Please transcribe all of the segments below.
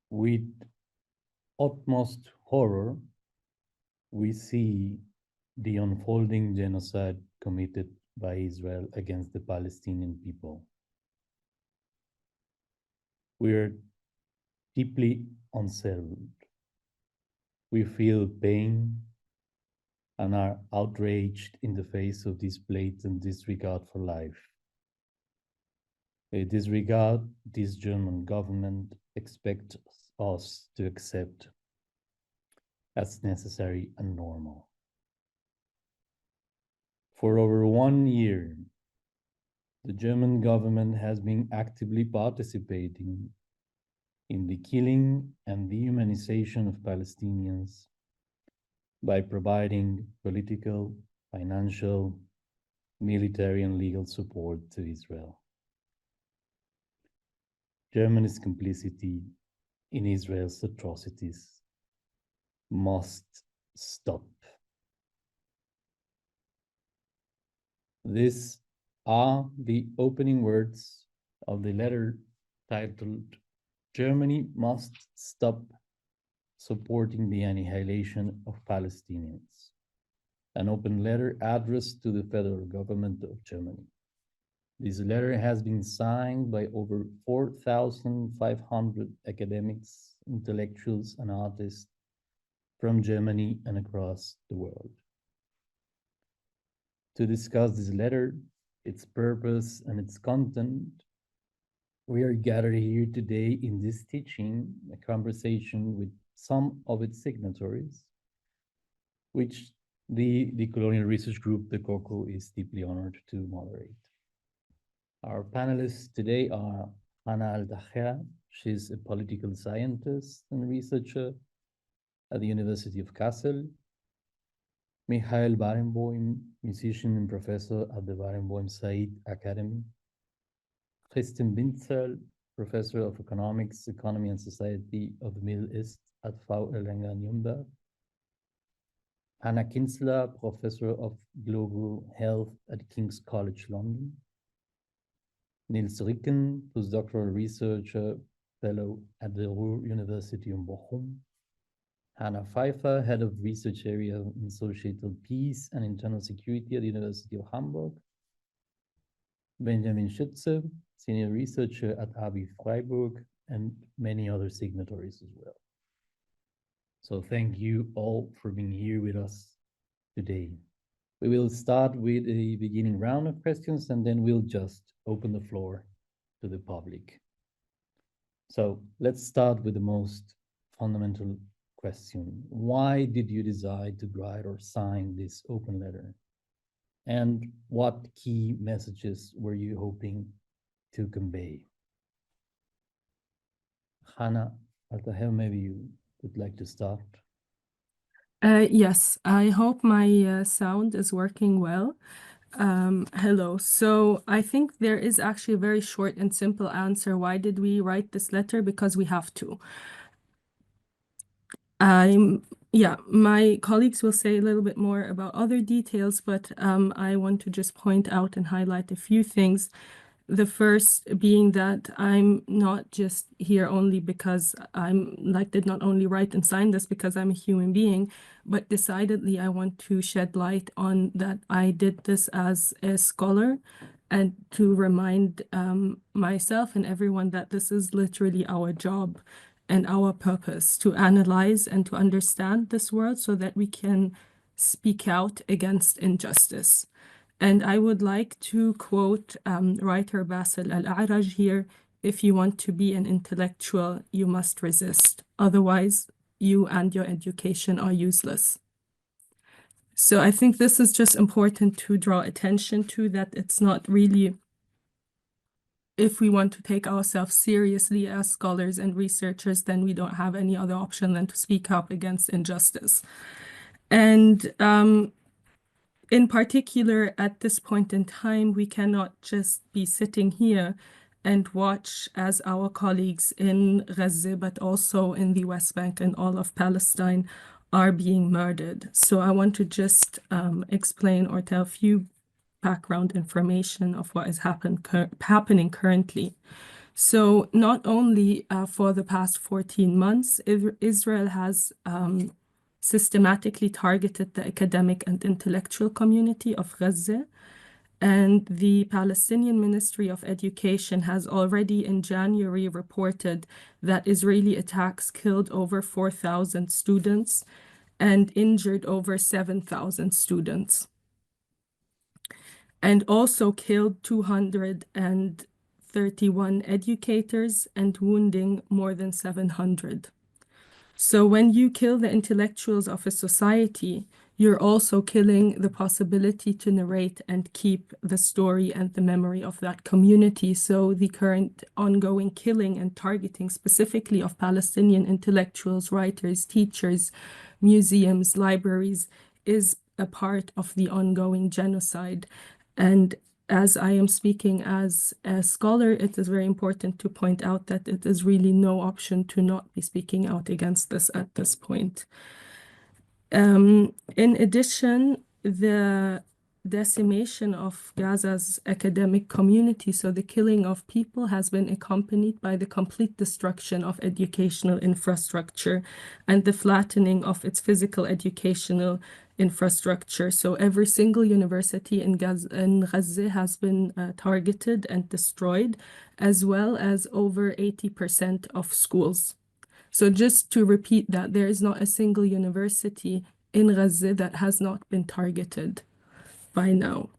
With utmost horror, we see the unfolding genocide committed by Israel against the Palestinian people. We are deeply unsettled. We feel pain and are outraged in the face of this blatant disregard for life. A disregard this German government expects us to accept as necessary and normal. For over 1 year, the German government has been actively participating in the killing and dehumanization of Palestinians by providing political, financial, military, and legal support to Israel. Germany's complicity in Israel's atrocities must stop. These are the opening words of the letter titled Germany Must Stop Supporting the Annihilation of Palestinians, an open letter addressed to the federal government of Germany. This letter has been signed by over 4,500 academics, intellectuals, and artists from Germany and across the world. To discuss this letter, its purpose, and its content, we are gathered here today in this teaching, a conversation with some of its signatories, which the Colonial Research Group, the COCO, is deeply honored to moderate. Our panelists today are Hannah Al-Dahia. She's a political scientist and researcher at the University of Kassel. Michael Barenboim, musician and professor at the Barenboim Said Academy. Christian Binzel, professor of economics, economy and society of the Middle East at VU Erlangen-Nürnberg. Hannah Kinsler, professor of global health at King's College London. Nils Ricken, postdoctoral researcher, fellow at the Ruhr University in Bochum. Hannah Pfeiffer, head of research area in societal peace and internal security at the University of Hamburg. Benjamin Schütze, senior researcher at AB Freiburg, and many other signatories as well. So thank you all for being here with us today. We will start with a beginning round of questions, and then we'll just open the floor to the public. So let's start with the most fundamental question. Why did you decide to write or sign this open letter? And what key messages were you hoping to convey? Hannah Al-Dahia, maybe you would like to start. Yes, I hope my sound is working well. Hello. So I think there is actually a very short and simple answer. Why did we write this letter? Because we have to. My colleagues will say a little bit more about other details, but I want to just point out and highlight a few things. The first being that I'm not just here only because did not only write and sign this because I'm a human being, but decidedly I want to shed light on that I did this as a scholar and to remind myself and everyone that this is literally our job and our purpose to analyze and to understand this world so that we can speak out against injustice. And I would like to quote writer Basil al-A'raj here, if you want to be an intellectual, you must resist. Otherwise, you and your education are useless. So I think this is just important to draw attention to, that it's not really, if we want to take ourselves seriously as scholars and researchers, then we don't have any other option than to speak up against injustice. And in particular, at this point in time, we cannot just be sitting here and watch as our colleagues in Gaza, but also in the West Bank and all of Palestine, are being murdered. So I want to just explain or tell a few background information of what is happening currently. So not only for the past 14 months, Israel has systematically targeted the academic and intellectual community of Gaza. And the Palestinian Ministry of Education has already in January reported that Israeli attacks killed over 4,000 students and injured over 7,000 students, and also killed 231 educators and wounding more than 700. So when you kill the intellectuals of a society, you're also killing the possibility to narrate and keep the story and the memory of that community. So the current ongoing killing and targeting specifically of Palestinian intellectuals, writers, teachers, museums, libraries is a part of the ongoing genocide. And as I am speaking as a scholar, it is very important to point out that it is really no option to not be speaking out against this at this point. In addition, the decimation of Gaza's academic community, so the killing of people, has been accompanied by the complete destruction of educational infrastructure and the flattening of its physical educational infrastructure. So every single university in Gaza has been targeted and destroyed, as well as over 80% of schools. So just to repeat that, there is not a single university in Gaza that has not been targeted by now.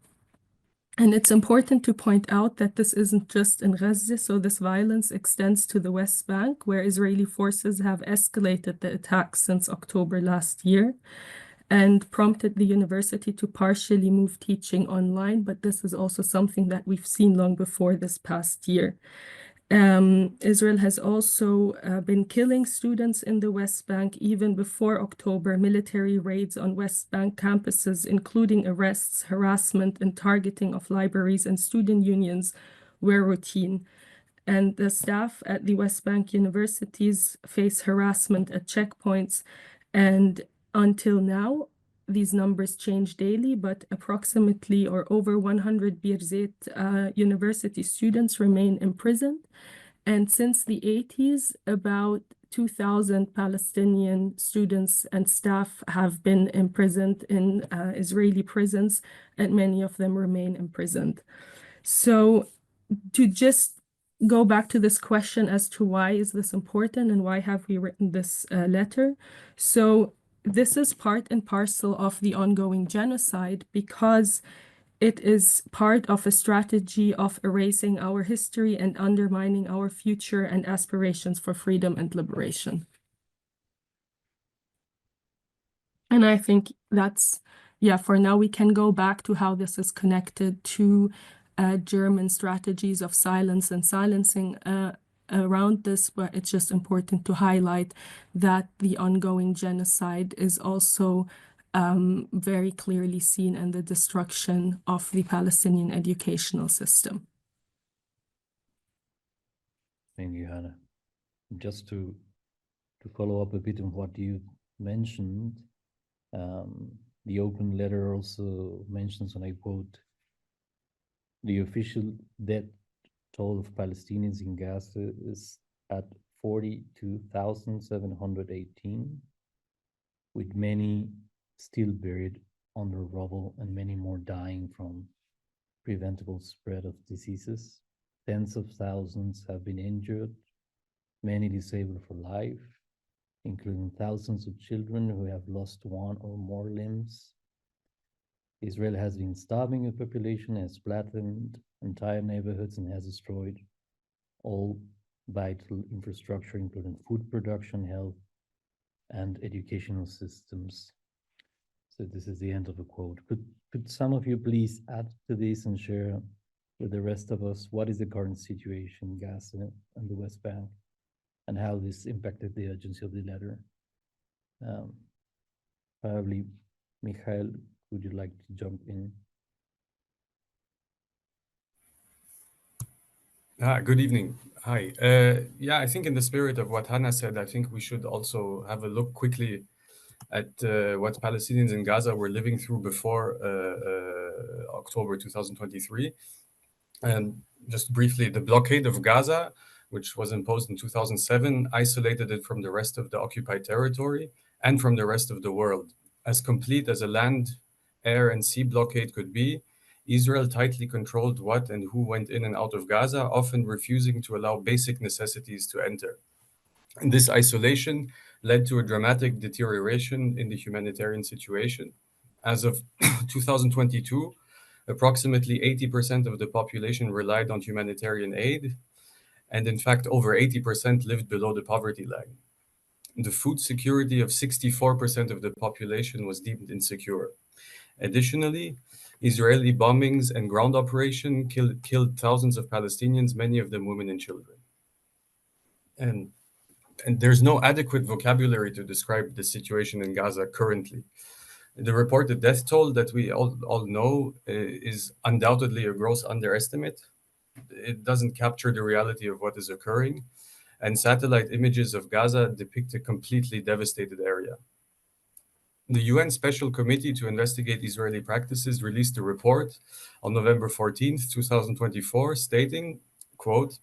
And it's important to point out that this isn't just in Gaza, so this violence extends to the West Bank, where Israeli forces have escalated the attacks since October last year and prompted the university to partially move teaching online. But this is also something that we've seen long before this past year. Israel has also been killing students in the West Bank even before October. Military raids on West Bank campuses, including arrests, harassment, and targeting of libraries and student unions, were routine. And the staff at the West Bank universities face harassment at checkpoints. And until now, these numbers change daily, but approximately or over 100 Birzeit university students remain imprisoned. And since the 80s, about 2,000 Palestinian students and staff have been imprisoned in Israeli prisons, and many of them remain imprisoned. So to just go back to this question as to why is this important and why have we written this letter? So this is part and parcel of the ongoing genocide because it is part of a strategy of erasing our history and undermining our future and aspirations for freedom and liberation. And I think that's, yeah, for now we can go back to how this is connected to German strategies of silence and silencing around this, but it's just important to highlight that the ongoing genocide is also very clearly seen in the destruction of the Palestinian educational system. Thank you, Hannah. Just to follow up a bit on what you mentioned, the open letter also mentions, and I quote, the official death toll of Palestinians in Gaza is at 42,718, with many still buried under rubble and many more dying from preventable spread of diseases. Tens of thousands have been injured, many disabled for life, including thousands of children who have lost one or more limbs. Israel has been starving a population, has flattened entire neighborhoods, and has destroyed all vital infrastructure, including food production, health, and educational systems. So this is the end of the quote. Could some of you please add to this and share with the rest of us what is the current situation in Gaza and the West Bank and how this impacted the urgency of the letter? Probably, Mikhail, would you like to jump in? Good evening. Hi. Yeah, I think in the spirit of what Hannah said, I think we should also have a look quickly at what Palestinians in Gaza were living through before October 2023. And just briefly, the blockade of Gaza, which was imposed in 2007, isolated it from the rest of the occupied territory and from the rest of the world. As complete as a land, air, and sea blockade could be, Israel tightly controlled what and who went in and out of Gaza, often refusing to allow basic necessities to enter. And this isolation led to a dramatic deterioration in the humanitarian situation. As of 2022, approximately 80% of the population relied on humanitarian aid, and in fact, over 80% lived below the poverty line. The food security of 64% of the population was deemed insecure. Additionally, Israeli bombings and ground operation killed thousands of Palestinians, many of them women and children. And there's no adequate vocabulary to describe the situation in Gaza currently. The reported death toll that we all know is undoubtedly a gross underestimate. It doesn't capture the reality of what is occurring, and satellite images of Gaza depict a completely devastated area. The UN Special Committee to investigate Israeli practices released a report on November 14th, 2024, stating, quote,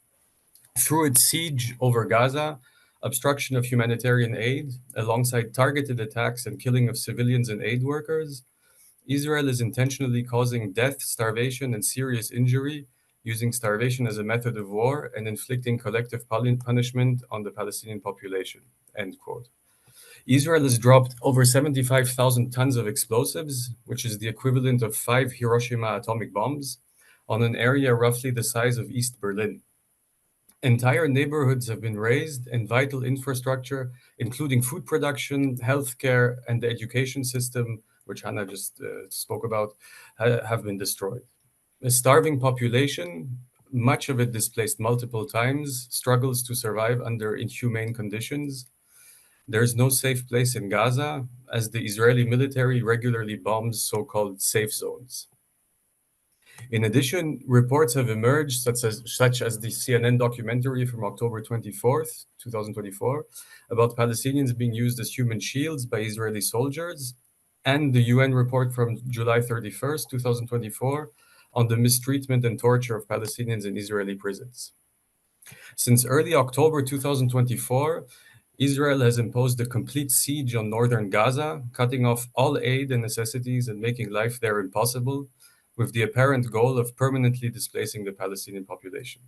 "Through its siege over Gaza, obstruction of humanitarian aid, alongside targeted attacks and killing of civilians and aid workers, Israel is intentionally causing death, starvation, and serious injury, using starvation as a method of war and inflicting collective punishment on the Palestinian population," end quote. Israel has dropped over 75,000 tons of explosives, which is the equivalent of 5 Hiroshima atomic bombs, on an area roughly the size of East Berlin. Entire neighborhoods have been razed, and vital infrastructure, including food production, healthcare, and the education system, which Hannah just spoke about, have been destroyed. A starving population, much of it displaced multiple times, struggles to survive under inhumane conditions. There is no safe place in Gaza, as the Israeli military regularly bombs so-called safe zones. In addition, reports have emerged, such as the CNN documentary from October 24th, 2024, about Palestinians being used as human shields by Israeli soldiers, and the UN report from July 31st, 2024, on the mistreatment and torture of Palestinians in Israeli prisons. Since early October 2024, Israel has imposed a complete siege on northern Gaza, cutting off all aid and necessities and making life there impossible, with the apparent goal of permanently displacing the Palestinian population.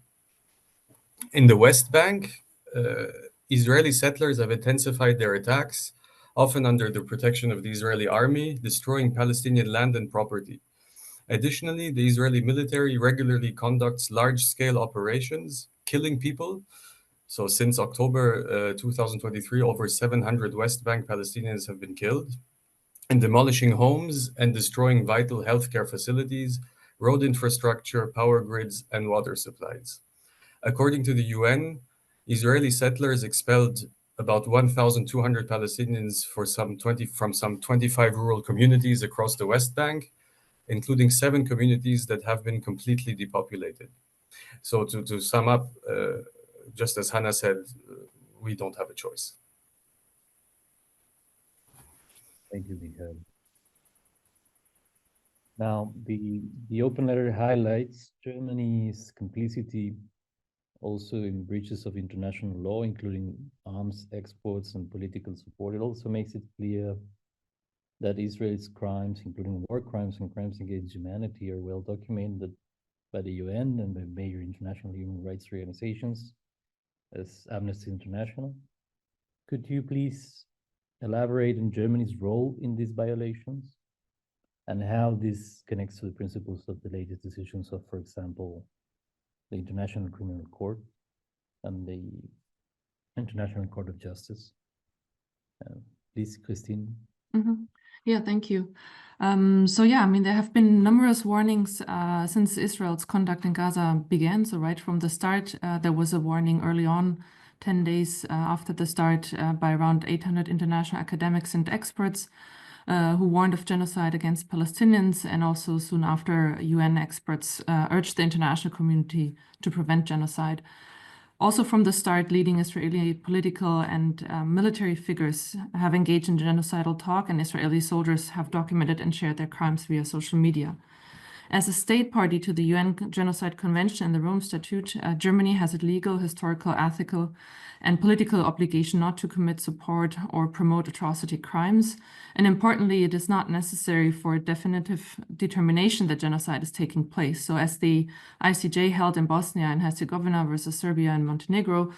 In the West Bank, Israeli settlers have intensified their attacks, often under the protection of the Israeli army, destroying Palestinian land and property. Additionally, the Israeli military regularly conducts large-scale operations, killing people. So since October 2023, over 700 West Bank Palestinians have been killed, and demolishing homes and destroying vital healthcare facilities, road infrastructure, power grids, and water supplies. According to the UN, Israeli settlers expelled about 1,200 Palestinians from some 25 rural communities across the West Bank, including 7 communities that have been completely depopulated. So to sum up, just as Hannah said, we don't have a choice. Thank you, Michael. Now, the open letter highlights Germany's complicity also in breaches of international law, including arms exports and political support. It also makes it clear that Israel's crimes, including war crimes and crimes against humanity, are well documented by the UN and by major international human rights organizations as Amnesty International. Could you please elaborate on Germany's role in these violations and how this connects to the principles of the latest decisions of, for example, the International Criminal Court and the International Court of Justice? Please, Christine. Yeah, thank you. So yeah, I mean, there have been numerous warnings since Israel's conduct in Gaza began. So right from the start, there was a warning early on, 10 days after the start, by around 800 international academics and experts who warned of genocide against Palestinians, and also soon after, UN experts urged the international community to prevent genocide. Also from the start, leading Israeli political and military figures have engaged in genocidal talk, and Israeli soldiers have documented and shared their crimes via social media. As a state party to the UN Genocide Convention and the Rome Statute, Germany has a legal, historical, ethical, and political obligation not to commit, support, or promote atrocity crimes. And importantly, it is not necessary for a definitive determination that genocide is taking place. So as the ICJ held in Bosnia and Herzegovina versus Serbia and Montenegro,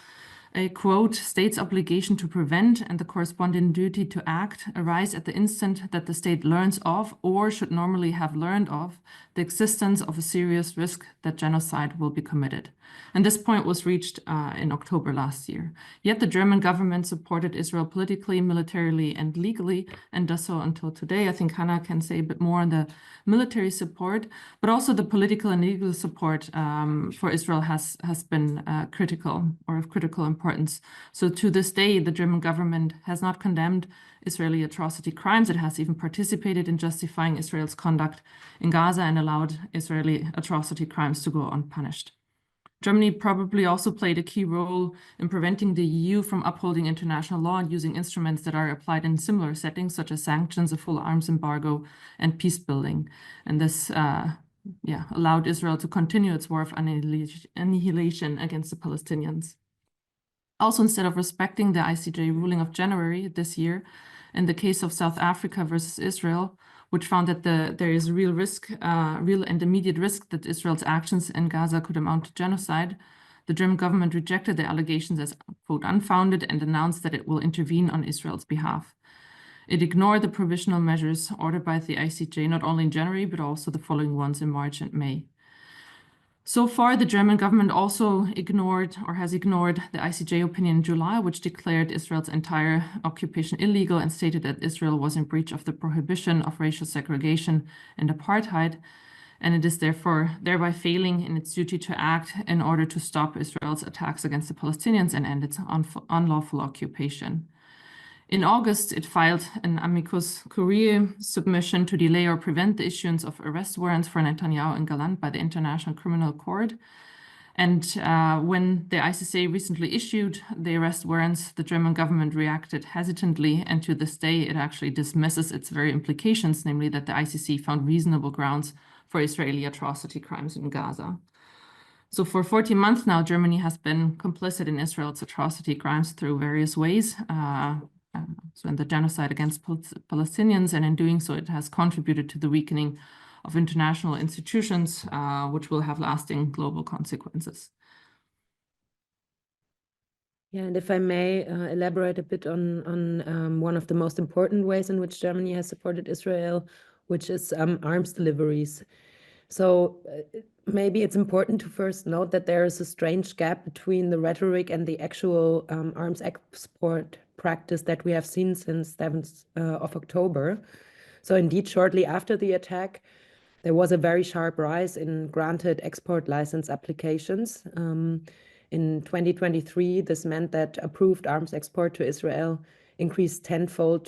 a quote, state's obligation to prevent and the corresponding duty to act arise at the instant that the state learns of or should normally have learned of the existence of a serious risk that genocide will be committed. And this point was reached in October last year. Yet the German government supported Israel politically, militarily, and legally, and does so until today. I think Hannah can say a bit more on the military support, but also the political and legal support for Israel has been critical or of critical importance. So to this day, the German government has not condemned Israeli atrocity crimes. It has even participated in justifying Israel's conduct in Gaza and allowed Israeli atrocity crimes to go unpunished. Germany probably also played a key role in preventing the EU from upholding international law and using instruments that are applied in similar settings, such as sanctions, a full arms embargo, and peace building. And this allowed Israel to continue its war of annihilation against the Palestinians. Also, instead of respecting the ICJ ruling of January this year, in the case of South Africa versus Israel, which found that there is real and immediate risk that Israel's actions in Gaza could amount to genocide, the German government rejected the allegations as, quote, unfounded and announced that it will intervene on Israel's behalf. It ignored the provisional measures ordered by the ICJ not only in January, but also the following ones in March and May. So far, the German government also has ignored the ICJ opinion in July, which declared Israel's entire occupation illegal and stated that Israel was in breach of the prohibition of racial segregation and apartheid, and it is thereby failing in its duty to act in order to stop Israel's attacks against the Palestinians and end its unlawful occupation. In August, it filed an amicus curiae submission to delay or prevent the issuance of arrest warrants for Netanyahu and Gallant by the International Criminal Court. And when the ICC recently issued the arrest warrants, the German government reacted hesitantly, and to this day, it actually dismisses its very implications, namely that the ICC found reasonable grounds for Israeli atrocity crimes in Gaza. So for 14 months now, Germany has been complicit in Israel's atrocity crimes through various ways. So in the genocide against Palestinians, and in doing so, it has contributed to the weakening of international institutions, which will have lasting global consequences. Yeah, and if I may elaborate a bit on one of the most important ways in which Germany has supported Israel, which is arms deliveries. So maybe it's important to first note that there is a strange gap between the rhetoric and the actual arms export practice that we have seen since 7th of October. So indeed, shortly after the attack, there was a very sharp rise in granted export license applications. In 2023, this meant that approved arms export to Israel increased tenfold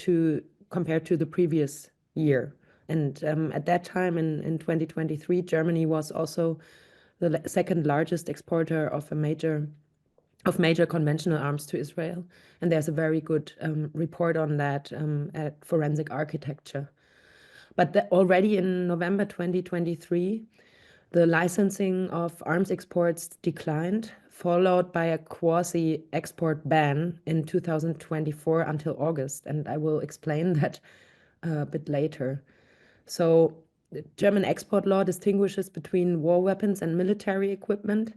compared to the previous year. And at that time, in 2023, Germany was also the second largest exporter of major conventional arms to Israel. And there's a very good report on that at Forensic Architecture. But already in November 2023, the licensing of arms exports declined, followed by a quasi-export ban in 2024 until August. And I will explain that a bit later. So the German export law distinguishes between war weapons and military equipment.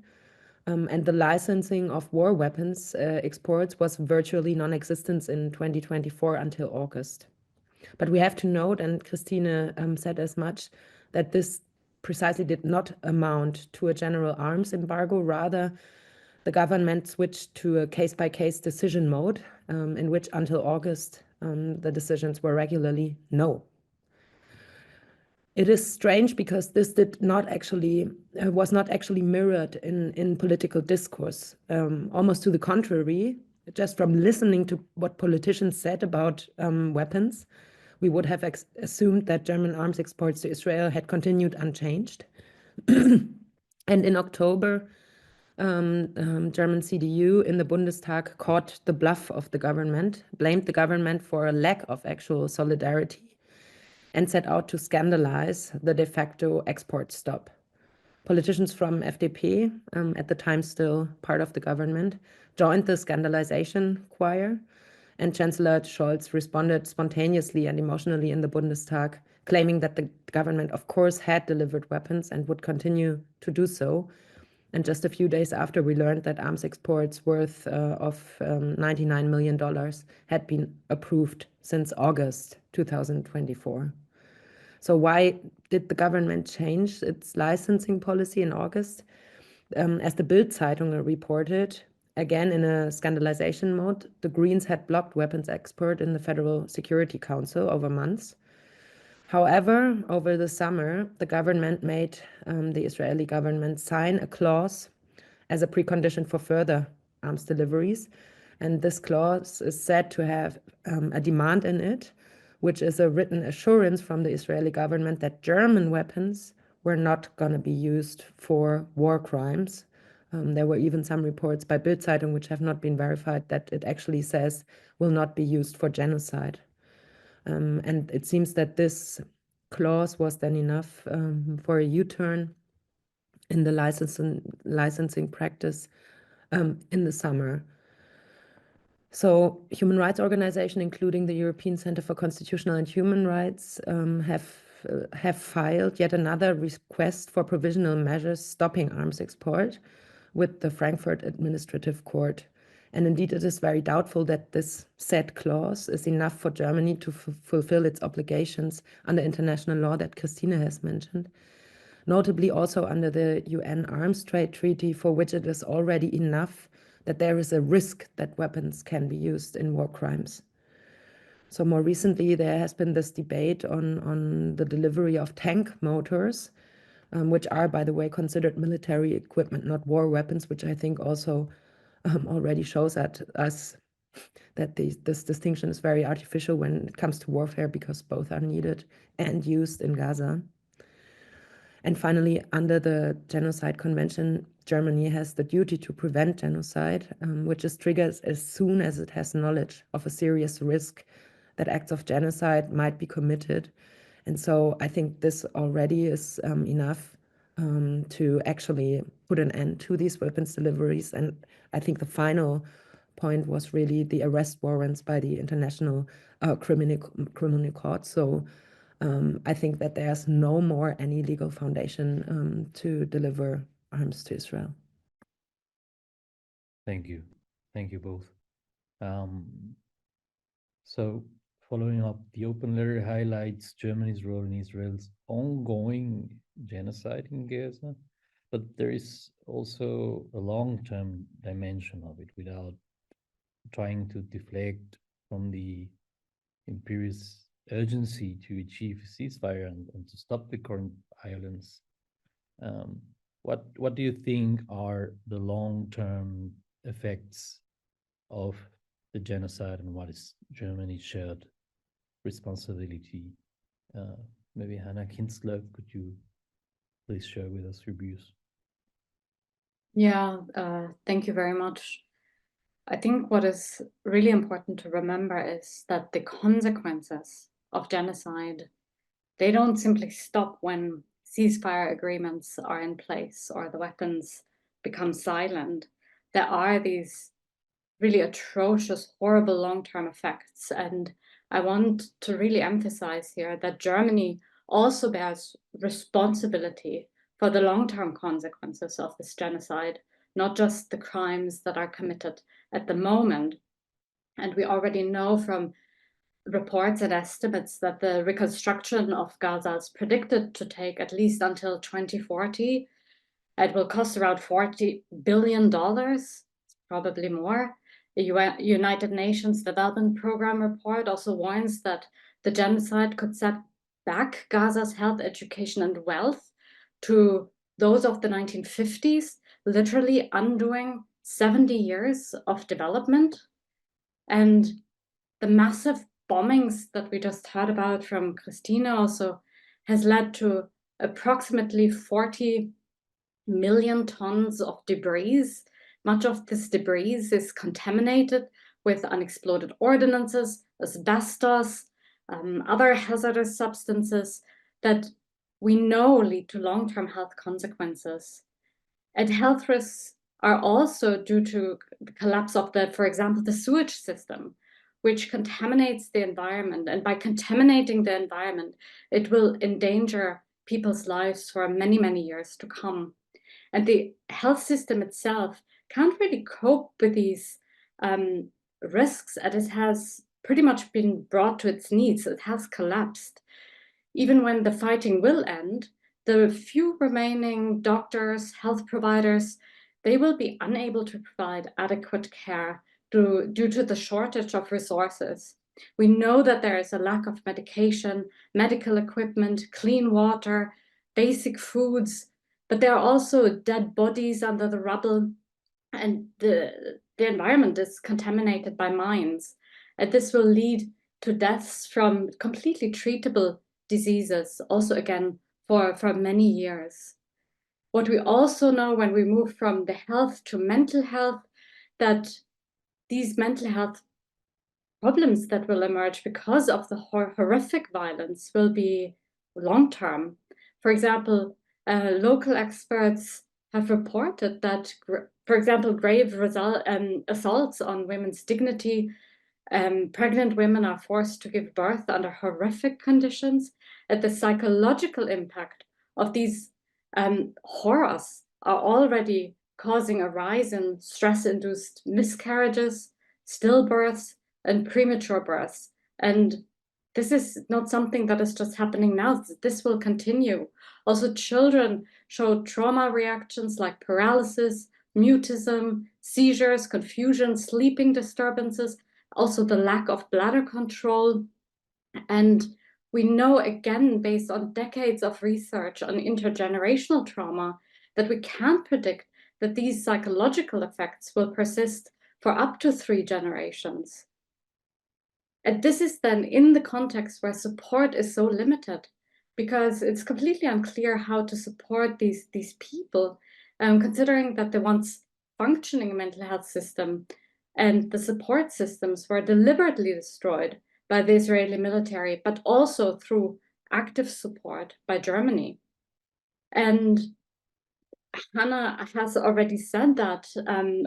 And the licensing of war weapons exports was virtually non-existent in 2024 until August. But we have to note, and Christine said as much, that this precisely did not amount to a general arms embargo. Rather, the government switched to a case-by-case decision mode, in which until August, the decisions were regularly no. It is strange because this was not actually mirrored in political discourse. Almost to the contrary, just from listening to what politicians said about weapons, we would have assumed that German arms exports to Israel had continued unchanged. And in October, German CDU in the Bundestag caught the bluff of the government, blamed the government for a lack of actual solidarity, and set out to scandalize the de facto export stop. Politicians from FDP, at the time still part of the government, joined the scandalization choir, and Chancellor Scholz responded spontaneously and emotionally in the Bundestag, claiming that the government, of course, had delivered weapons and would continue to do so. And just a few days after, we learned that arms exports worth of $99 million had been approved since August 2024. So why did the government change its licensing policy in August? As the Bild-Zeitung reported, again in a scandalization mode, the Greens had blocked weapons export in the Federal Security Council over months. However, over the summer, the government made the Israeli government sign a clause as a precondition for further arms deliveries. And this clause is said to have a demand in it, which is a written assurance from the Israeli government that German weapons were not going to be used for war crimes. There were even some reports by Bild-Zeitung, which have not been verified, that it actually says will not be used for genocide. And it seems that this clause was then enough for a U-turn in the licensing practice in the summer. So human rights organizations, including the European Center for Constitutional and Human Rights, have filed yet another request for provisional measures stopping arms export with the Frankfurt Administrative Court. And indeed, it is very doubtful that this said clause is enough for Germany to fulfill its obligations under international law that Christine has mentioned. Notably also under the UN Arms Trade Treaty, for which it is already enough that there is a risk that weapons can be used in war crimes. So more recently, there has been this debate on the delivery of tank motors, which are, by the way, considered military equipment, not war weapons, which I think also already shows us that this distinction is very artificial when it comes to warfare, because both are needed and used in Gaza. And finally, under the Genocide Convention, Germany has the duty to prevent genocide, which is triggered as soon as it has knowledge of a serious risk that acts of genocide might be committed. And so I think this already is enough to actually put an end to these weapons deliveries. And I think the final point was really the arrest warrants by the International Criminal Court. So I think that there's no more any legal foundation to deliver arms to Israel. Thank you. Thank you both. So following up, the open letter highlights Germany's role in Israel's ongoing genocide in Gaza, but there is also a long-term dimension of it without trying to deflect from the imperious urgency to achieve a ceasefire and to stop the current violence. What do you think are the long-term effects of the genocide, and what is Germany's shared responsibility? Maybe Hannah Kinsler, could you please share with us your views? Yeah, thank you very much. I think what is really important to remember is that the consequences of genocide, they don't simply stop when ceasefire agreements are in place or the weapons become silent. There are these really atrocious, horrible long-term effects. And I want to really emphasize here that Germany also bears responsibility for the long-term consequences of this genocide, not just the crimes that are committed at the moment. And we already know from reports and estimates that the reconstruction of Gaza is predicted to take at least until 2040. It will cost around $40 billion, probably more. The United Nations Development Program report also warns that the genocide could set back Gaza's health, education, and wealth to those of the 1950s, literally undoing 70 years of development. And the massive bombings that we just heard about from Christina also has led to approximately 40 million tons of debris. Much of this debris is contaminated with unexploded ordnances, asbestos, other hazardous substances that we know lead to long-term health consequences. And health risks are also due to the collapse of for example, the sewage system, which contaminates the environment. And by contaminating the environment, it will endanger people's lives for many, many years to come. And the health system itself can't really cope with these risks, and it has pretty much been brought to its knees. It has collapsed. Even when the fighting will end, the few remaining doctors, health providers, they will be unable to provide adequate care due to the shortage of resources. We know that there is a lack of medication, medical equipment, clean water, basic foods, but there are also dead bodies under the rubble, and the environment is contaminated by mines. And this will lead to deaths from completely treatable diseases, also again, for many years. What we also know when we move from the health to mental health, that these mental health problems that will emerge because of the horrific violence will be long-term. For example, local experts have reported that, for example, grave assaults on women's dignity, pregnant women are forced to give birth under horrific conditions, and the psychological impact of these horrors are already causing a rise in stress-induced miscarriages, stillbirths, and premature births. And this is not something that is just happening now. This will continue. Also, children show trauma reactions like paralysis, mutism, seizures, confusion, sleeping disturbances, also the lack of bladder control. And we know, again, based on decades of research on intergenerational trauma, that we can't predict that these psychological effects will persist for up to 3 generations. And this is then in the context where support is so limited, because it's completely unclear how to support these people, considering that the once functioning mental health system and the support systems were deliberately destroyed by the Israeli military, but also through active support by Germany. And Hannah has already said that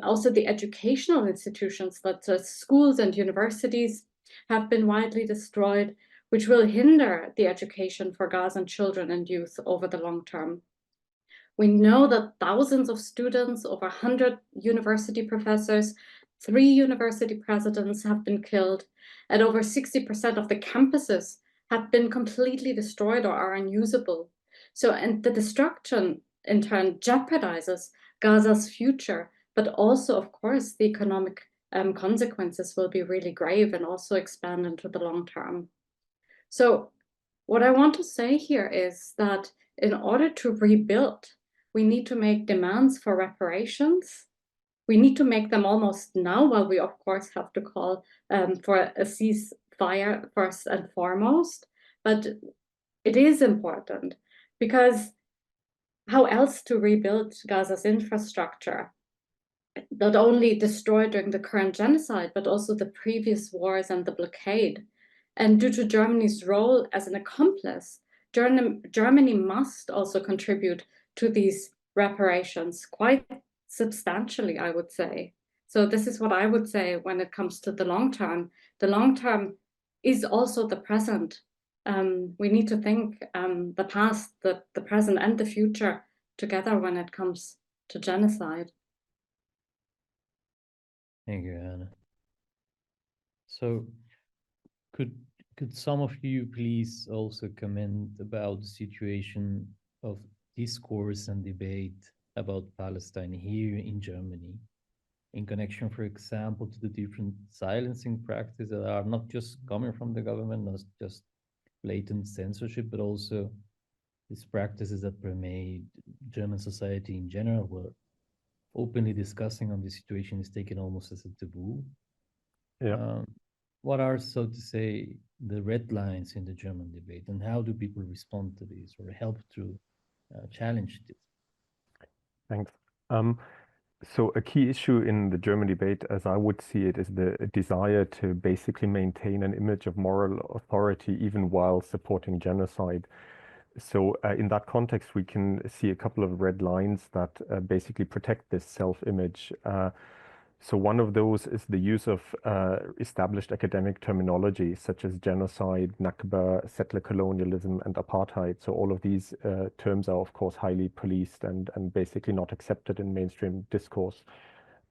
also the educational institutions, such as schools and universities, have been widely destroyed, which will hinder the education for Gazan children and youth over the long term. We know that thousands of students, over 100 university professors, 3 university presidents have been killed, and over 60% of the campuses have been completely destroyed or are unusable. So, and the destruction in turn jeopardizes Gaza's future, but also, of course, the economic consequences will be really grave and also expand into the long term. So what I want to say here is that in order to rebuild, we need to make demands for reparations. We need to make them almost now, while we, of course, have to call for a ceasefire first and foremost. But it is important, because how else to rebuild Gaza's infrastructure, not only destroyed during the current genocide, but also the previous wars and the blockade. And due to Germany's role as an accomplice, Germany must also contribute to these reparations quite substantially, I would say. So this is what I would say when it comes to the long term. The long term is also the present. We need to think the past, the present, and the future together when it comes to genocide. Thank you, Anna. So could some of you please also comment about the situation of discourse and debate about Palestine here in Germany, in connection, for example, to the different silencing practices that are not just coming from the government, not just blatant censorship, but also these practices that permeate German society in general, where openly discussing on the situation is taken almost as a taboo. Yeah. What are, so to say, the red lines in the German debate, and how do people respond to this or help to challenge this? Thanks. So a key issue in the German debate, as I would see it, is the desire to basically maintain an image of moral authority even while supporting genocide. So in that context, we can see a couple of red lines that basically protect this self-image. So one of those is the use of established academic terminology such as genocide, Nakba, settler colonialism, and apartheid. So all of these terms are, of course, highly policed and basically not accepted in mainstream discourse.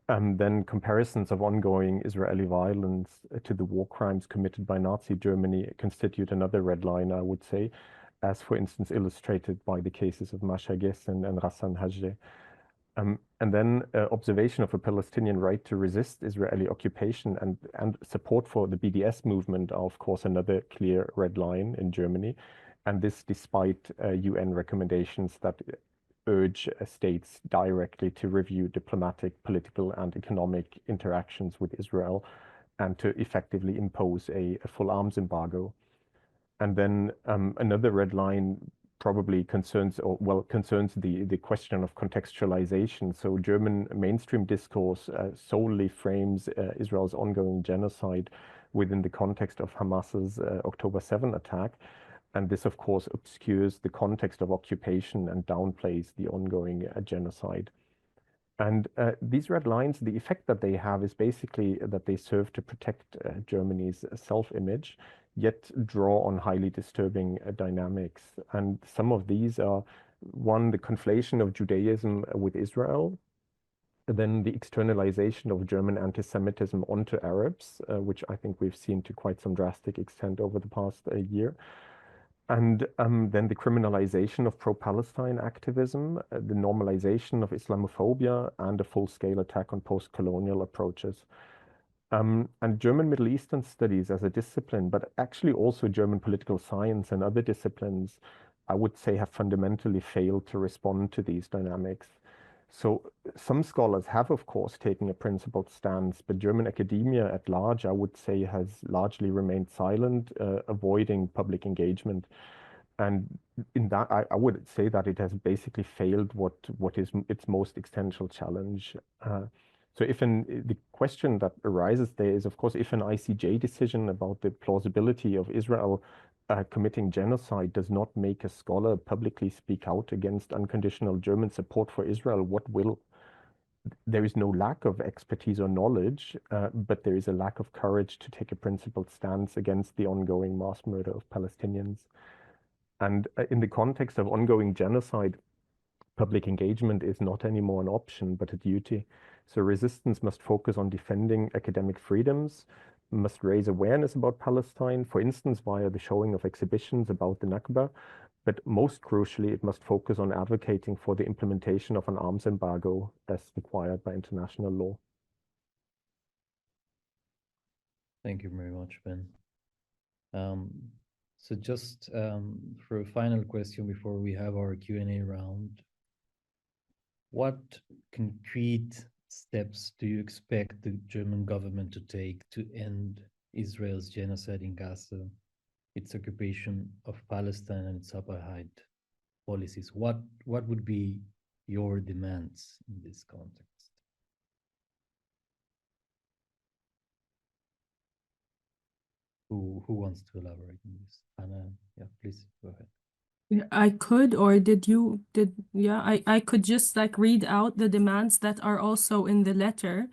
Then comparisons of ongoing Israeli violence to the war crimes committed by Nazi Germany constitute another red line, I would say, as for instance illustrated by the cases of Masha Gessen and Rassan Hajde. And then observation of a Palestinian right to resist Israeli occupation and support for the BDS movement are, of course, another clear red line in Germany. And this despite UN recommendations that urge states directly to review diplomatic, political, and economic interactions with Israel and to effectively impose a full arms embargo. And then another red line probably concerns the question of contextualization. So German mainstream discourse solely frames Israel's ongoing genocide within the context of Hamas's October 7 attack. And this, of course, obscures the context of occupation and downplays the ongoing genocide. And these red lines, the effect that they have is basically that they serve to protect Germany's self-image, yet draw on highly disturbing dynamics. And some of these are, one, the conflation of Judaism with Israel, then the externalization of German anti-Semitism onto Arabs, which I think we've seen to quite some drastic extent over the past year. And then the criminalization of pro-Palestine activism, the normalization of Islamophobia, and a full-scale attack on post-colonial approaches. And German Middle Eastern studies as a discipline, but actually also German political science and other disciplines, I would say have fundamentally failed to respond to these dynamics. So some scholars have, of course, taken a principled stance, but German academia at large, I would say, has largely remained silent, avoiding public engagement. And in that, I would say that it has basically failed what is its most existential challenge. So the question that arises there is, of course, if an ICJ decision about the plausibility of Israel committing genocide does not make a scholar publicly speak out against unconditional German support for Israel, what will? There is no lack of expertise or knowledge, but there is a lack of courage to take a principled stance against the ongoing mass murder of Palestinians. And in the context of ongoing genocide, public engagement is not anymore an option, but a duty. So resistance must focus on defending academic freedoms, must raise awareness about Palestine, for instance, via the showing of exhibitions about the Nakba. But most crucially, it must focus on advocating for the implementation of an arms embargo as required by international law. Thank you very much, Ben. So just for a final question before we have our Q&A round, what concrete steps do you expect the German government to take to end Israel's genocide in Gaza, its occupation of Palestine, and its apartheid policies? What would be your demands in this context? Who wants to elaborate on this? Anna, yeah, please go ahead. I could, or I could just like read out the demands that are also in the letter,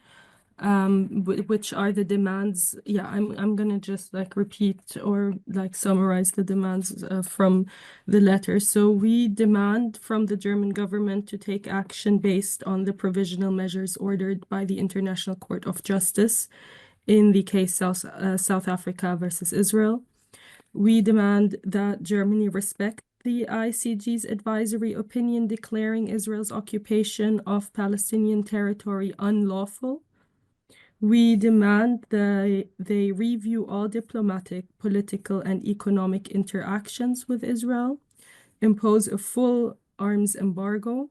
which are the demands. Yeah, I'm gonna just like repeat or like summarize the demands from the letter. So we demand from the German government to take action based on the provisional measures ordered by the International Court of Justice in the case South Africa versus Israel. We demand that Germany respect the ICJ's advisory opinion declaring Israel's occupation of Palestinian territory unlawful. We demand that they review all diplomatic, political, and economic interactions with Israel, impose a full arms embargo,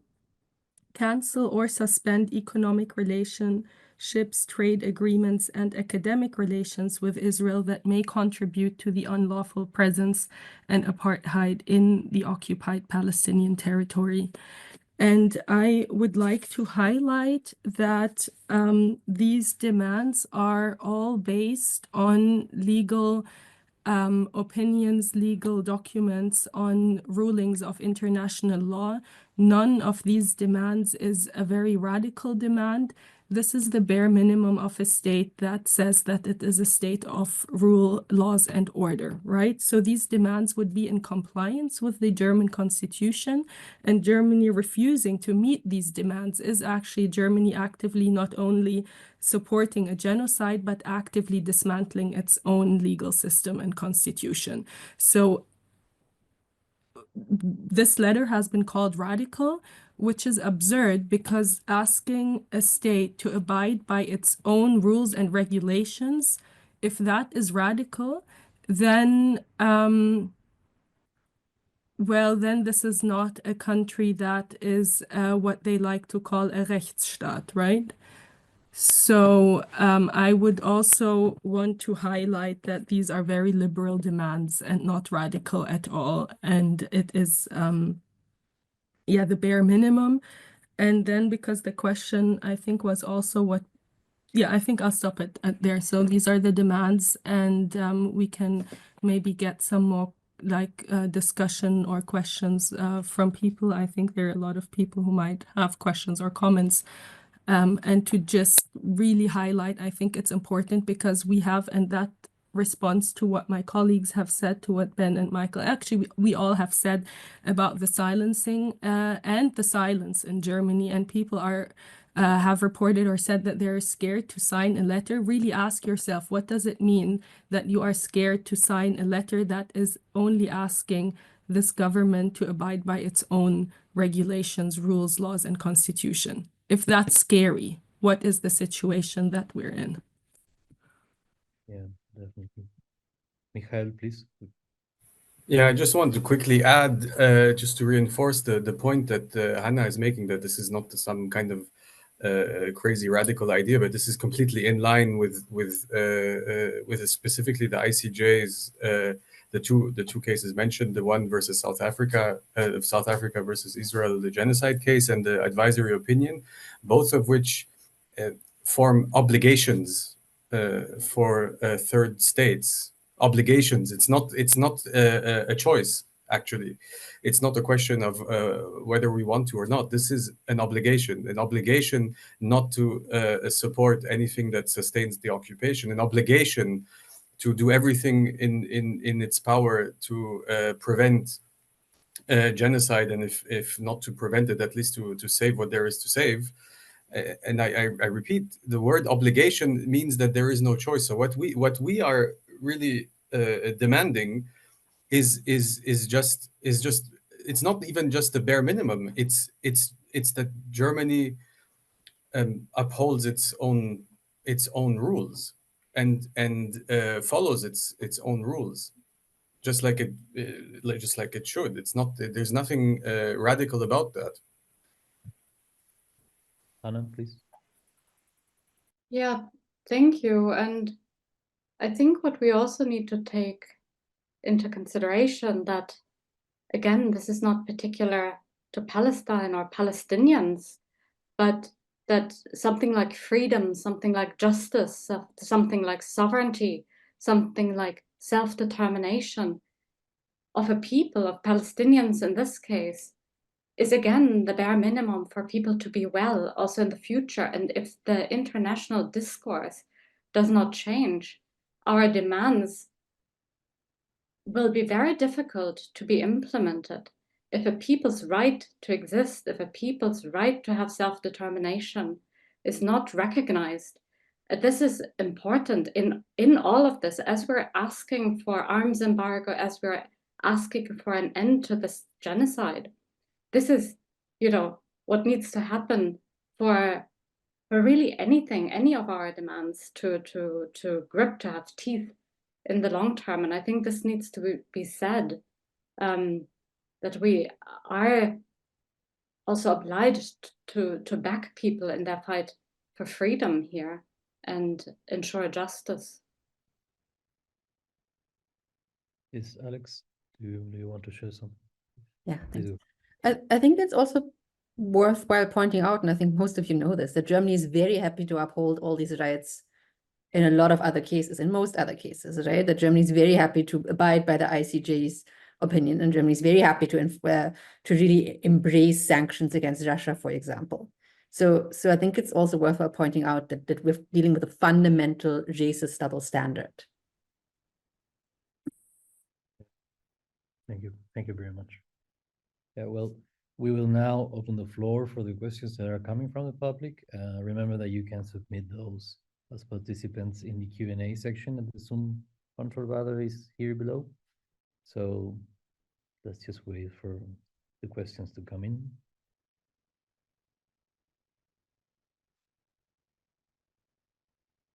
cancel or suspend economic relationships, trade agreements, and academic relations with Israel that may contribute to the unlawful presence and apartheid in the occupied Palestinian territory, And I would like to highlight that these demands are all based on legal opinions, legal documents, on rulings of international law. None of these demands is a very radical demand. This is the bare minimum of a state that says that it is a state of rule, laws, and order, right? So these demands would be in compliance with the German constitution, and Germany refusing to meet these demands is actually Germany actively not only supporting a genocide, but actively dismantling its own legal system and constitution. So this letter has been called radical, which is absurd because asking a state to abide by its own rules and regulations, if that is radical, then well, then this is not a country that is what they like to call a Rechtsstaat, right? So I would also want to highlight that these are very liberal demands and not radical at all. And it is, yeah, the bare minimum. And then because the question, I think, was also what, yeah, I think I'll stop it at there. So these are the demands, and we can maybe get some more like discussion or questions from people. I think there are a lot of people who might have questions or comments. And to just really highlight, I think it's important because we have, and that response to what my colleagues have said, to what Ben and Michael, actually, we all have said about the silencing and the silence in Germany, and people are have reported or said that they're scared to sign a letter. Really ask yourself, what does it mean that you are scared to sign a letter that is only asking this government to abide by its own regulations, rules, laws, and constitution? If that's scary, what is the situation that we're in? Yeah, definitely. Michael, please. Yeah, I just want to quickly add, just to reinforce the point that Hannah is making, that this is not some kind of crazy radical idea, but this is completely in line with specifically the ICJ's the two cases mentioned, the one versus South Africa, South Africa versus Israel, the genocide case, and the advisory opinion, both of which form obligations for third states. Obligations. It's not a choice. Actually, it's not a question of whether we want to or not. This is an obligation not to support anything that sustains the occupation, an obligation to do everything in its power to prevent genocide, and if not to prevent it, at least to save what there is to save. And I repeat, the word obligation means that there is no choice. So what we are really demanding is just it's not even just the bare minimum. It's that Germany upholds its own rules and follows its own rules, just like it should. It's not, there's nothing radical about that. Anna, please. Yeah, thank you. And I think what we also need to take into consideration that, again, this is not particular to Palestine or Palestinians, but that something like freedom, something like justice, something like sovereignty, something like self-determination of a people, of Palestinians in this case, is again the bare minimum for people to be well also in the future. And if the international discourse does not change, our demands will be very difficult to be implemented. If a people's right to exist, if a people's right to have self-determination is not recognized, this is important in all of this, as we're asking for arms embargo, as we're asking for an end to this genocide. This is, what needs to happen for really anything, any of our demands to grip, to have teeth in the long term. And I think this needs to be said, that we are also obliged to back people in their fight for freedom here and ensure justice. Yes, Alex, do you want to share something? Yeah, Please thanks. I think that's also worthwhile pointing out, and I think most of you know this, that Germany is very happy to uphold all these rights in a lot of other cases, in most other cases, right? That Germany is very happy to abide by the ICJ's opinion, and Germany is very happy to really embrace sanctions against Russia, for example. So I think it's also worthwhile pointing out that we're dealing with a fundamental racist double standard. Thank you very much. Yeah, well, we will now open the floor for the questions that are coming from the public. Remember that you can submit those as participants in the Q&A section of the Zoom control bar is here below. So let's just wait for the questions to come in.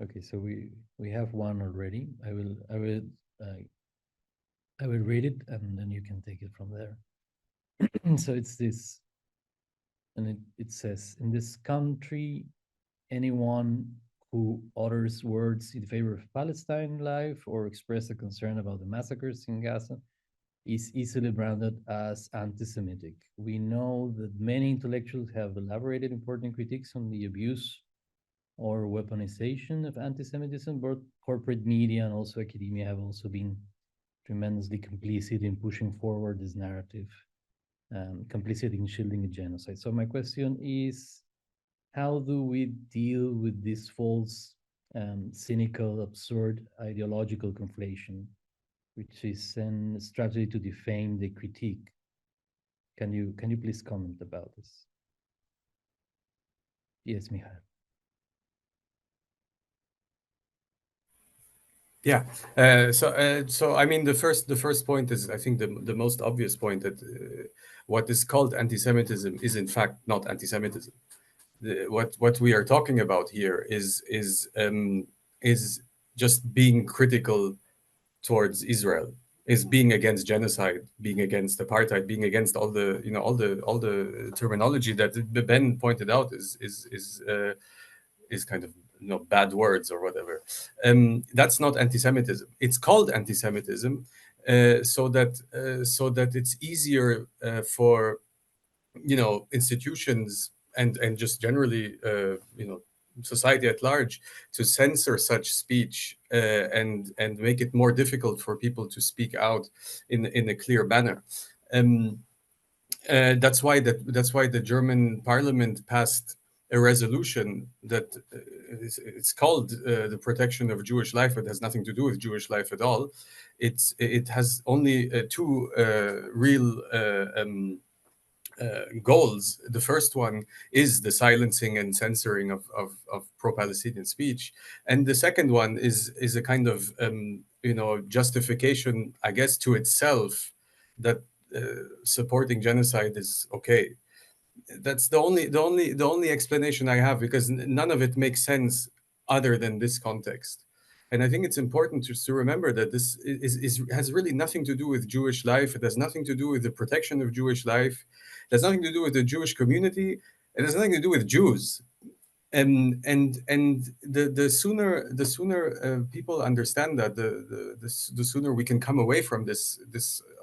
Okay, so we have one already. I will read it and then you can take it from there. So it's this, and it says, in this country, anyone who utters words in favor of Palestine life or express a concern about the massacres in Gaza is easily branded as anti-Semitic. We know that many intellectuals have elaborated important critiques on the abuse or weaponization of anti-Semitism, but corporate media and also academia have also been tremendously complicit in pushing forward this narrative, complicit in shielding a genocide. So my question is, how do we deal with this false, cynical, absurd ideological conflation, which is a strategy to defame the critique? Can you please comment about this? Yes, Michael. Yeah. So I mean, the first point is, I think, the most obvious point, that what is called anti-Semitism is in fact not anti-Semitism. What we are talking about here is just being critical towards Israel, is being against genocide, being against apartheid, being against all the all the terminology that Ben pointed out is kind of bad words or whatever. That's not anti-Semitism. It's called anti-Semitism so that it's easier for institutions and just generally society at large to censor such speech and make it more difficult for people to speak out in a clear manner. That's why the German parliament passed a resolution that it's called the protection of Jewish life. It has nothing to do with Jewish life at all. It has only two real goals. The first one is the silencing and censoring of pro-Palestinian speech, and the second one is a kind of justification, I guess, to itself that supporting genocide is okay. That's the only explanation I have, because none of it makes sense other than this context. And I think it's important to remember that this has really nothing to do with Jewish life. It has nothing to do with the protection of Jewish life. It has nothing to do with the Jewish community. It has nothing to do with Jews. And the sooner people understand that, the sooner we can come away from this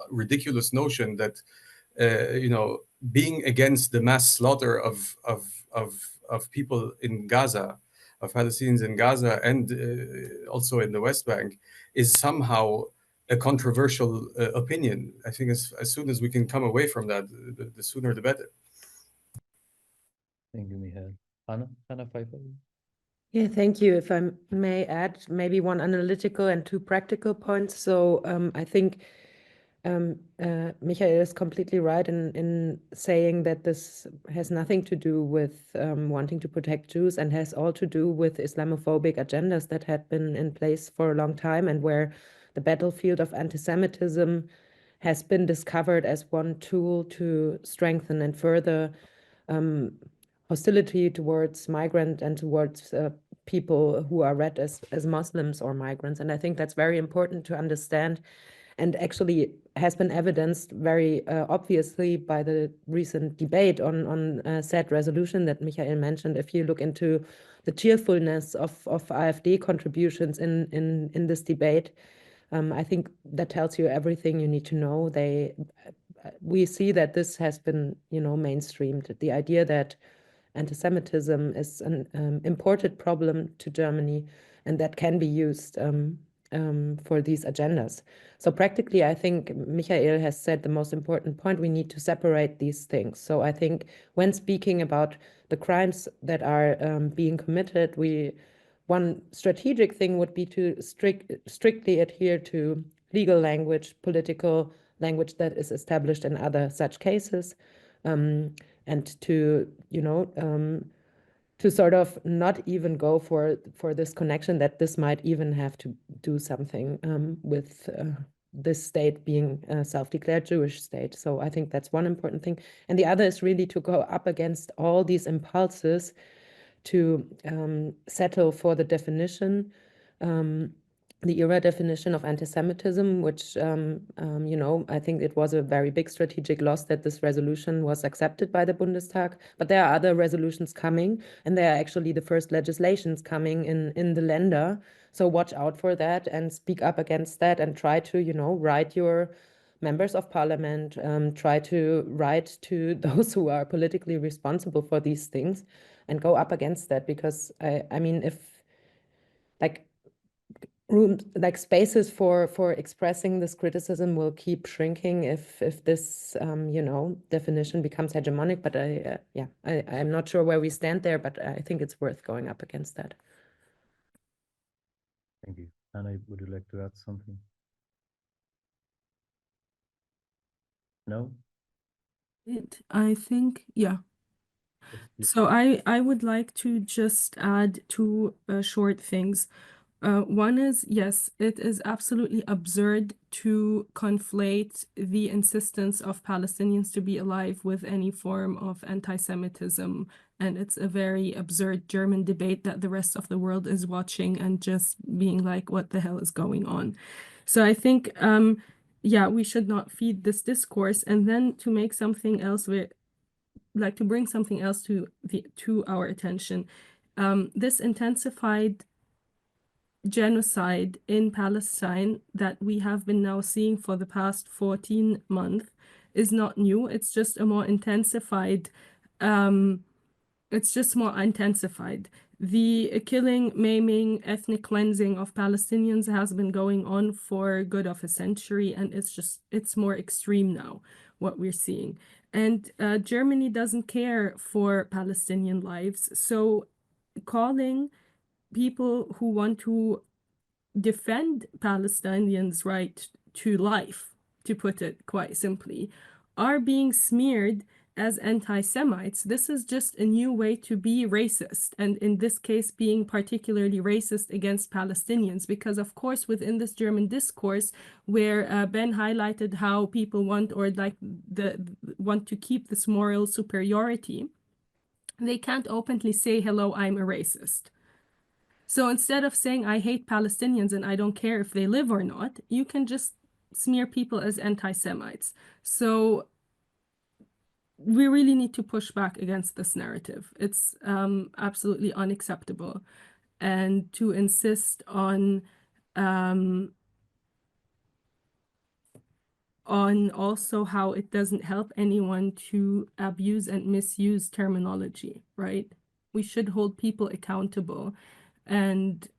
ridiculous notion that being against the mass slaughter of people in Gaza, of Palestinians in Gaza, and also in the West Bank, is somehow a controversial opinion. I think as soon as we can come away from that, the sooner the better. Thank you, Michael. Hannah Pfeiffer. Yeah, thank you. If I may add maybe one analytical and two practical points. So I think Michael is completely right in saying that this has nothing to do with wanting to protect Jews, and has all to do with Islamophobic agendas that had been in place for a long time, and where the battlefield of anti-Semitism has been discovered as one tool to strengthen and further hostility towards migrant and towards people who are read as Muslims or migrants. And I think that's very important to understand, and actually has been evidenced very obviously by the recent debate on said resolution that Michael mentioned. If you look into the cheerfulness of AfD contributions in this debate, I think that tells you everything you need to know. we see that this has been, mainstreamed. The idea that anti-Semitism is an imported problem to Germany and that can be used for these agendas. So practically, I think Michael has said the most important point. We need to separate these things. So I think when speaking about the crimes that are being committed, one strategic thing would be to strictly adhere to legal language, political language that is established in other such cases, and to, to sort of not even go for this connection that this might even have to do something with this state being a self-declared Jewish state. So I think that's one important thing. And the other is really to go up against all these impulses to settle for the definition, the era definition of anti-Semitism, which, I think it was a very big strategic loss that this resolution was accepted by the Bundestag. But there are other resolutions coming, and there are actually the first legislations coming in the Länder. So watch out for that and speak up against that and try to, write your members of parliament, try to write to those who are politically responsible for these things and go up against that, because I mean, if spaces for expressing this criticism will keep shrinking if this definition becomes hegemonic. But I'm not sure where we stand there, but I think it's worth going up against that. Thank you. Anna, would you like to add something? No? I think, yeah. So I would like to just add two short things. One is, yes, it is absolutely absurd to conflate the insistence of Palestinians to be alive with any form of anti-Semitism. And it's a very absurd German debate that the rest of the world is watching and just being like, what the hell is going on? So I think, we should not feed this discourse. And then to make something else, to bring something else to our attention. This intensified genocide in Palestine that we have been now seeing for the past 14 months is not new. It's just a more intensified, The killing, maiming, ethnic cleansing of Palestinians has been going on for good of a century, and it's more extreme now, what we're seeing. And Germany doesn't care for Palestinian lives. So calling people who want to defend Palestinians' right to life, to put it quite simply, are being smeared as anti-Semites. This is just a new way to be racist, and in this case being particularly racist against Palestinians, because of course within this German discourse where Ben highlighted how people want to keep this moral superiority, they can't openly say, hello, I'm a racist. So instead of saying, I hate Palestinians and I don't care if they live or not, you can just smear people as anti-Semites. So we really need to push back against this narrative. It's absolutely unacceptable. And to insist on also how it doesn't help anyone to abuse and misuse terminology, right? We should hold people accountable and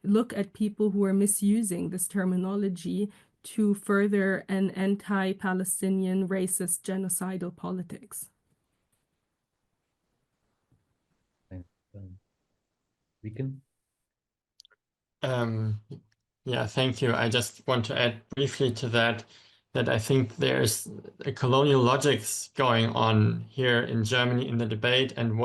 look at people who are misusing this terminology to further an anti-Palestinian racist genocidal politics. Thanks. Deacon? Yeah, thank you. I just want to add briefly to that I think there's a colonial logics going on here in Germany in the debate, and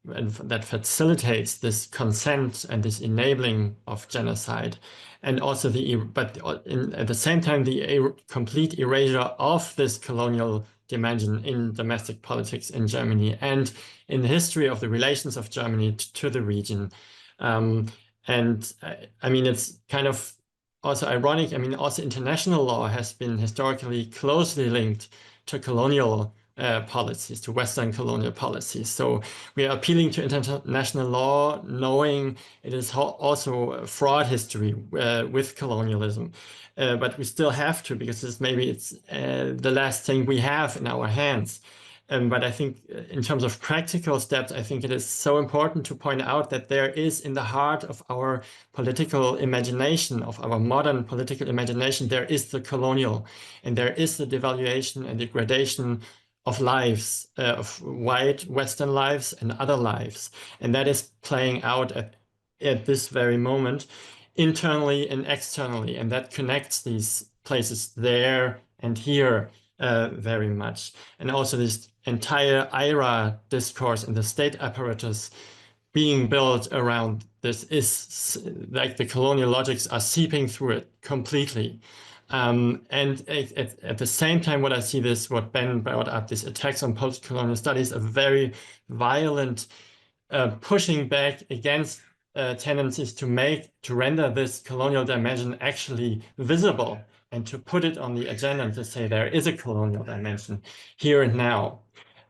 that facilitates this consent and this enabling of genocide, and also at the same time the complete erasure of this colonial dimension in domestic politics in Germany and in the history of the relations of Germany to the region. And I mean, it's kind of also ironic. I mean, also international law has been historically closely linked to colonial policies, to Western colonial policies. So we are appealing to international law, knowing it is also a fraud history with colonialism. But we still have to, because it's the last thing we have in our hands. But I think in terms of practical steps, I think it is so important to point out that there is in the heart of our political imagination, of our modern political imagination, there is the colonial, and there is the devaluation and degradation of lives, of white Western lives and other lives. And that is playing out at this very moment, internally and externally. And that connects these places there and here very much. And also this entire IRA discourse and the state apparatus being built around this is like the colonial logics are seeping through it completely. And at the same time, what I see this, what Ben brought up, these attacks on post-colonial studies, a very violent pushing back against tendencies to render this colonial dimension actually visible and to put it on the agenda and to say there is a colonial dimension here and now.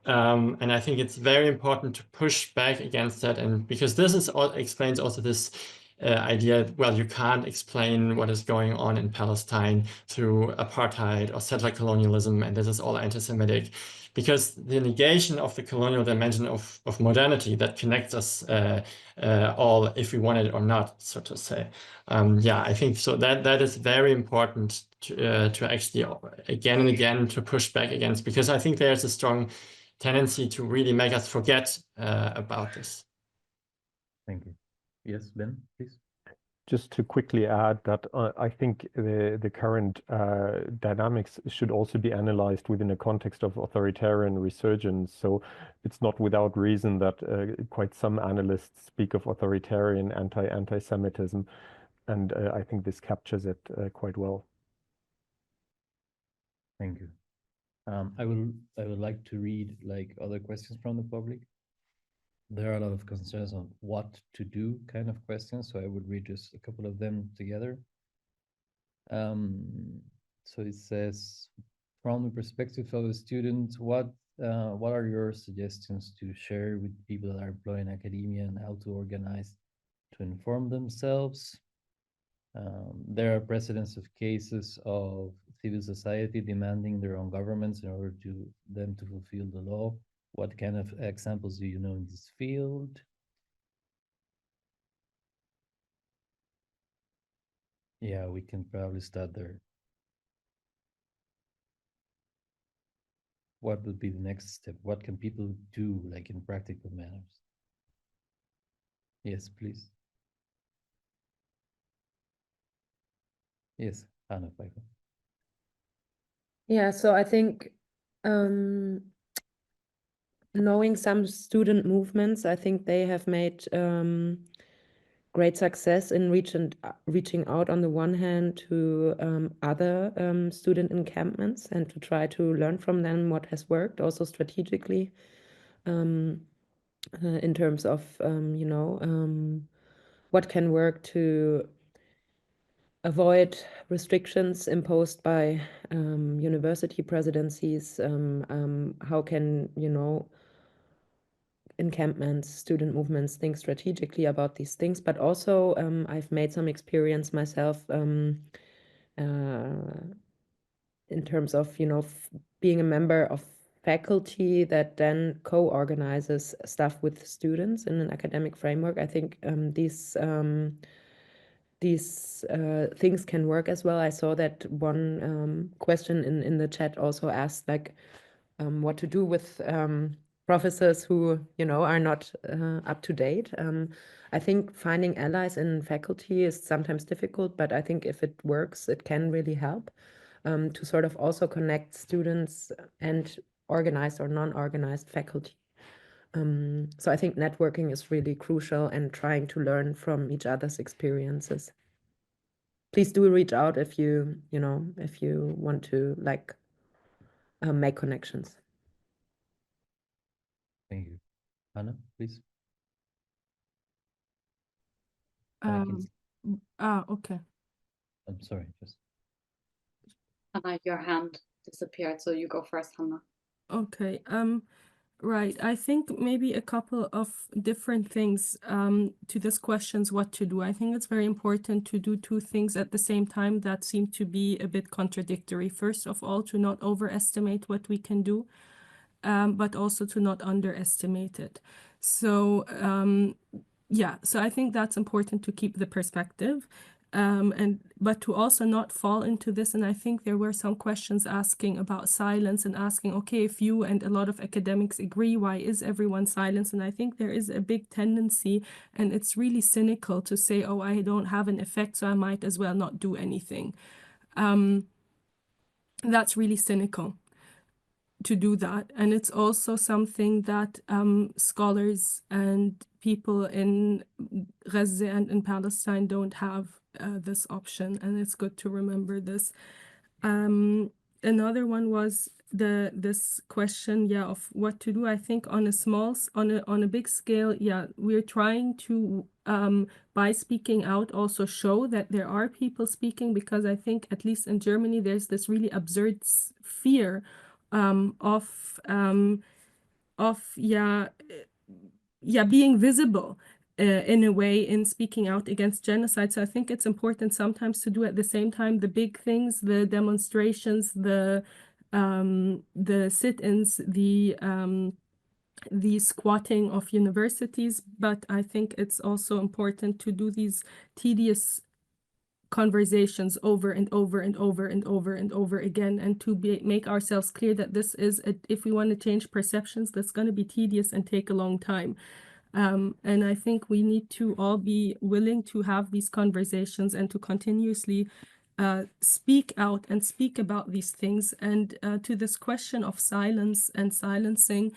And I think it's very important to push back against that, and because this explains also this idea, well, you can't explain what is going on in Palestine through apartheid or settler colonialism, and this is all anti-Semitic, because the negation of the colonial dimension of modernity that connects us all, if we want it or not, so to say. Yeah, I think so that is very important to actually again and again to push back against, because I think there's a strong tendency to really make us forget about this. Thank you. Yes, Ben, please. Just to quickly add that I think the current dynamics should also be analyzed within a context of authoritarian resurgence. So it's not without reason that quite some analysts speak of authoritarian anti-Semitism, and I think this captures it quite well. Thank you. I would like to read like other questions from the public. There are a lot of concerns on what to do kind of questions, so I would read just a couple of them together. So it says, from the perspective of a student, what are your suggestions to share with people that are employed in academia and how to organize to inform themselves? There are precedents of cases of civil society demanding their own governments in order to them to fulfill the law. What kind of examples do you know in this field? Yeah, we can probably start there. What would be the next step? What can people do, like in practical manners? Yes, please. Yes, Hannah Pfeiffer. Yeah, so I think knowing some student movements, I think they have made great success in reaching out on the one hand to other student encampments and to try to learn from them what has worked, also strategically, in terms of what can work to avoid restrictions imposed by university presidencies. How can encampments, student movements think strategically about these things? But also I've made some experience myself in terms of being a member of faculty that then co-organizes stuff with students in an academic framework. I think these things can work as well. I saw that one question in the chat also asked like what to do with professors who are not up to date. I think finding allies in faculty is sometimes difficult, but I think if it works, it can really help to sort of also connect students and organized or non-organized faculty. So I think networking is really crucial and trying to learn from each other's experiences. Please do reach out if you want to like make connections. Thank you. Hannah, please. Okay. I'm sorry, just. Hannah, your hand disappeared, so you go first, Hannah. Okay. Right. I think maybe a couple of different things to this questions what to do. I think it's very important to do two things at the same time that seem to be a bit contradictory. First of all, to not overestimate what we can do, but also to not underestimate it. So yeah, so I think that's important to keep the perspective. But to also not fall into this, and I think there were some questions asking about silence and asking, okay, if you and a lot of academics agree, why is everyone silent? And I think there is a big tendency, and it's really cynical to say, oh, I don't have an effect, so I might as well not do anything. That's really cynical to do that. And it's also something that scholars and people in Gaza and in Palestine don't have this option, and it's good to remember this. Another one was this question, yeah, of what to do. I think on a big scale, yeah, we're trying to by speaking out also show that there are people speaking, because I think at least in Germany there's this really absurd fear of being visible in a way in speaking out against genocide. So I think it's important sometimes to do at the same time the big things, the demonstrations, the sit-ins, the squatting of universities. But I think it's also important to do these tedious conversations over and over and over and over and over again, and to make ourselves clear that this is, if we want to change perceptions, that's going to be tedious and take a long time. And I think we need to all be willing to have these conversations and to continuously speak out and speak about these things. And to this question of silence and silencing,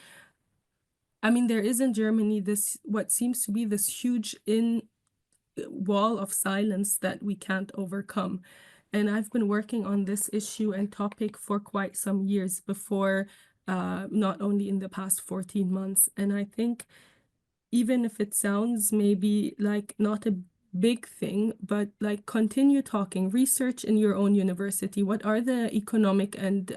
I mean, there is in Germany this, what seems to be this huge wall of silence that we can't overcome. And I've been working on this issue and topic for quite some years before, not only in the past 14 months. And I think even if it sounds maybe like not a big thing, but like continue talking, research in your own university. What are the economic and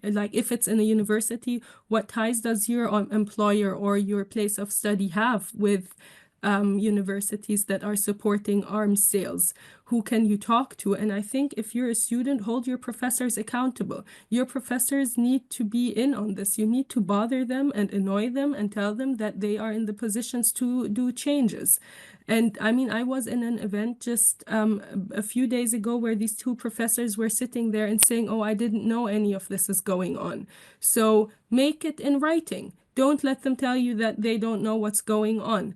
like if it's in a university, what ties does your employer or your place of study have with universities that are supporting arms sales? Who can you talk to? And I think if you're a student, hold your professors accountable. Your professors need to be in on this. You need to bother them and annoy them and tell them that they are in the positions to do changes. And I mean, I was in an event just a few days ago where these two professors were sitting there and saying, oh, I didn't know any of this is going on. So make it in writing. Don't let them tell you that they don't know what's going on.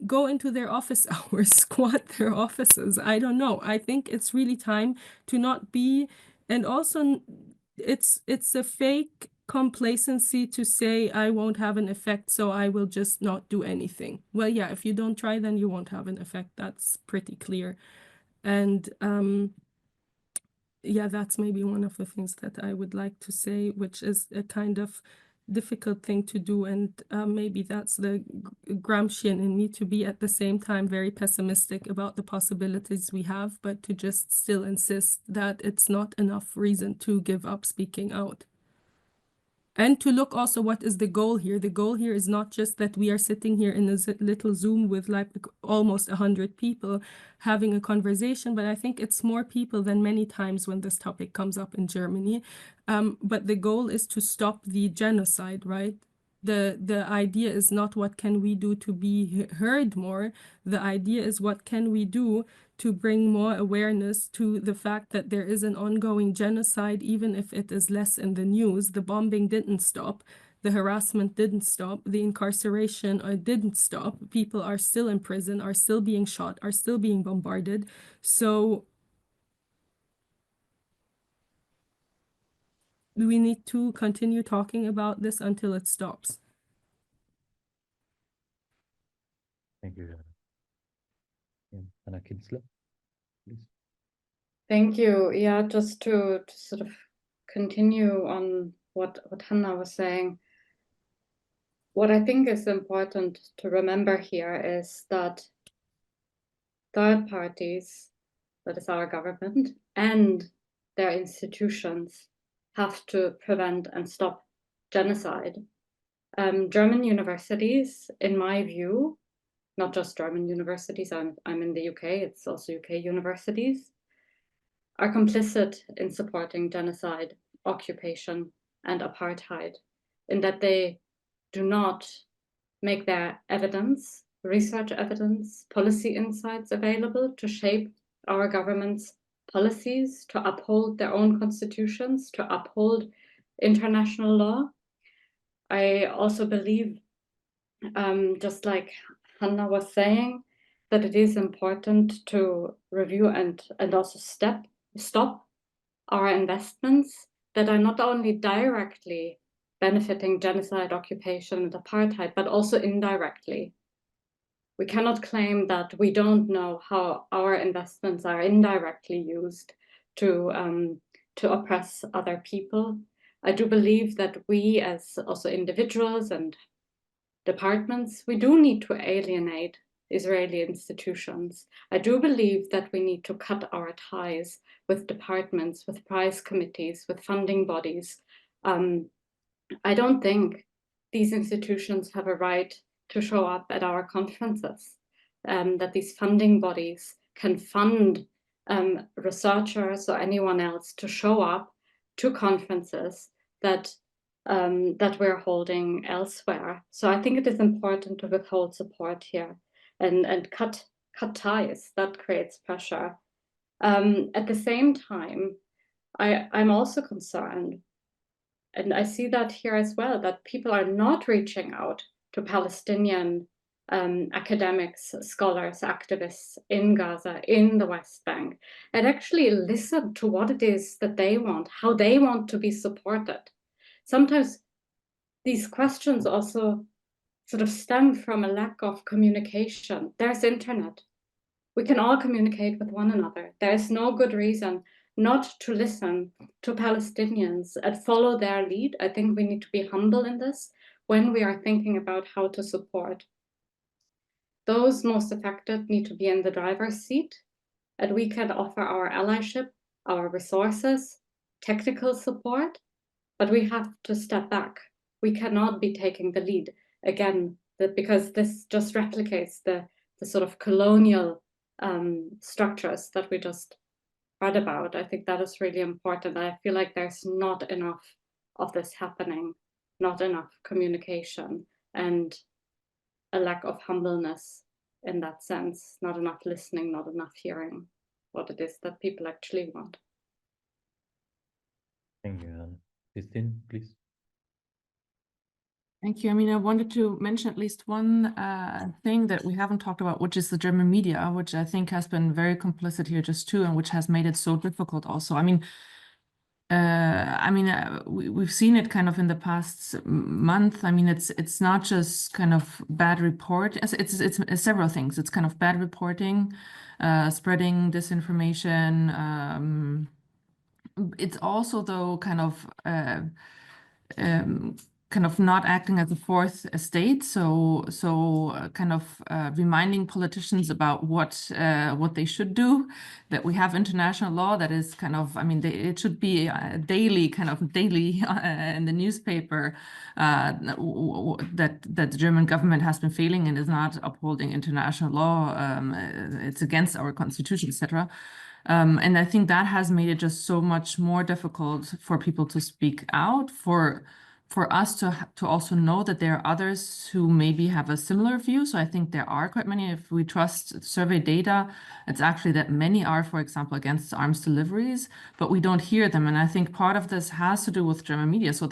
Go into their office hours, squat their offices. I don't know. I think it's really time to not be, and also it's a fake complacency to say I won't have an effect, so I will just not do anything. Well, yeah, if you don't try, then you won't have an effect. That's pretty clear. And yeah, that's maybe one of the things that I would like to say, which is a kind of difficult thing to do. And maybe that's the Gramscian in me, to be at the same time very pessimistic about the possibilities we have, but to just still insist that it's not enough reason to give up speaking out. And to look also what is the goal here. The goal here is not just that we are sitting here in a little Zoom with like almost 100 people having a conversation, but I think it's more people than many times when this topic comes up in Germany. But the goal is to stop the genocide, right? The idea is not what can we do to be heard more. The idea is what can we do to bring more awareness to the fact that there is an ongoing genocide, even if it is less in the news. The bombing didn't stop. The harassment didn't stop. The incarceration didn't stop. People are still in prison, are still being shot, are still being bombarded. So we need to continue talking about this until it stops. Thank you. Yeah. Anna Kinsler, please. Thank you. Yeah, just to sort of continue on what Hanna was saying. What I think is important to remember here is that third parties, that is our government, and their institutions have to prevent and stop genocide. German universities, in my view, not just German universities, I'm in the UK, it's also UK universities, are complicit in supporting genocide, occupation, and apartheid, in that they do not make their evidence, research evidence, policy insights available to shape our government's policies, to uphold their own constitutions, to uphold international law. I also believe, just like Hannah was saying, that it is important to review and also stop our investments that are not only directly benefiting genocide, occupation, and apartheid, but also indirectly. We cannot claim that we don't know how our investments are indirectly used to oppress other people. I do believe that we, as also individuals and departments, we do need to alienate Israeli institutions. I do believe that we need to cut our ties with departments, with prize committees, with funding bodies. I don't think these institutions have a right to show up at our conferences, that these funding bodies can fund researchers or anyone else to show up to conferences that we're holding elsewhere. So I think it is important to withhold support here and cut ties. That creates pressure. At the same time, I'm also concerned, and I see that here as well, that people are not reaching out to Palestinian academics, scholars, activists in Gaza, in the West Bank, and actually listen to what it is that they want, how they want to be supported. Sometimes these questions also sort of stem from a lack of communication. There's internet. We can all communicate with one another. There is no good reason not to listen to Palestinians and follow their lead. I think we need to be humble in this when we are thinking about how to support. Those most affected need to be in the driver's seat, and we can offer our allyship, our resources, technical support, but we have to step back. We cannot be taking the lead again, because this just replicates the sort of colonial structures that we just read about. I think that is really important. I feel like there's not enough of this happening, not enough communication, and a lack of humbleness in that sense, not enough listening, not enough hearing what it is that people actually want. Thank you, Hannah. Christine, please. Thank you. I mean, I wanted to mention at least one thing that we haven't talked about, which is the German media, which I think has been very complicit here just too, and which has made it so difficult also. We've seen it kind of in the past month. I mean, it's not just kind of bad report. It's several things. It's kind of bad reporting, spreading disinformation. It's also though kind of not acting as a fourth estate, so kind of reminding politicians about what they should do, that we have international law that is kind of, I mean, it should be daily in the newspaper, that the German government has been failing and is not upholding international law. It's against our constitution, etc. And I think that has made it just so much more difficult for people to speak out, for us to also know that there are others who maybe have a similar view. So I think there are quite many. If we trust survey data, it's actually that many are, for example, against arms deliveries, but we don't hear them. And I think part of this has to do with German media. So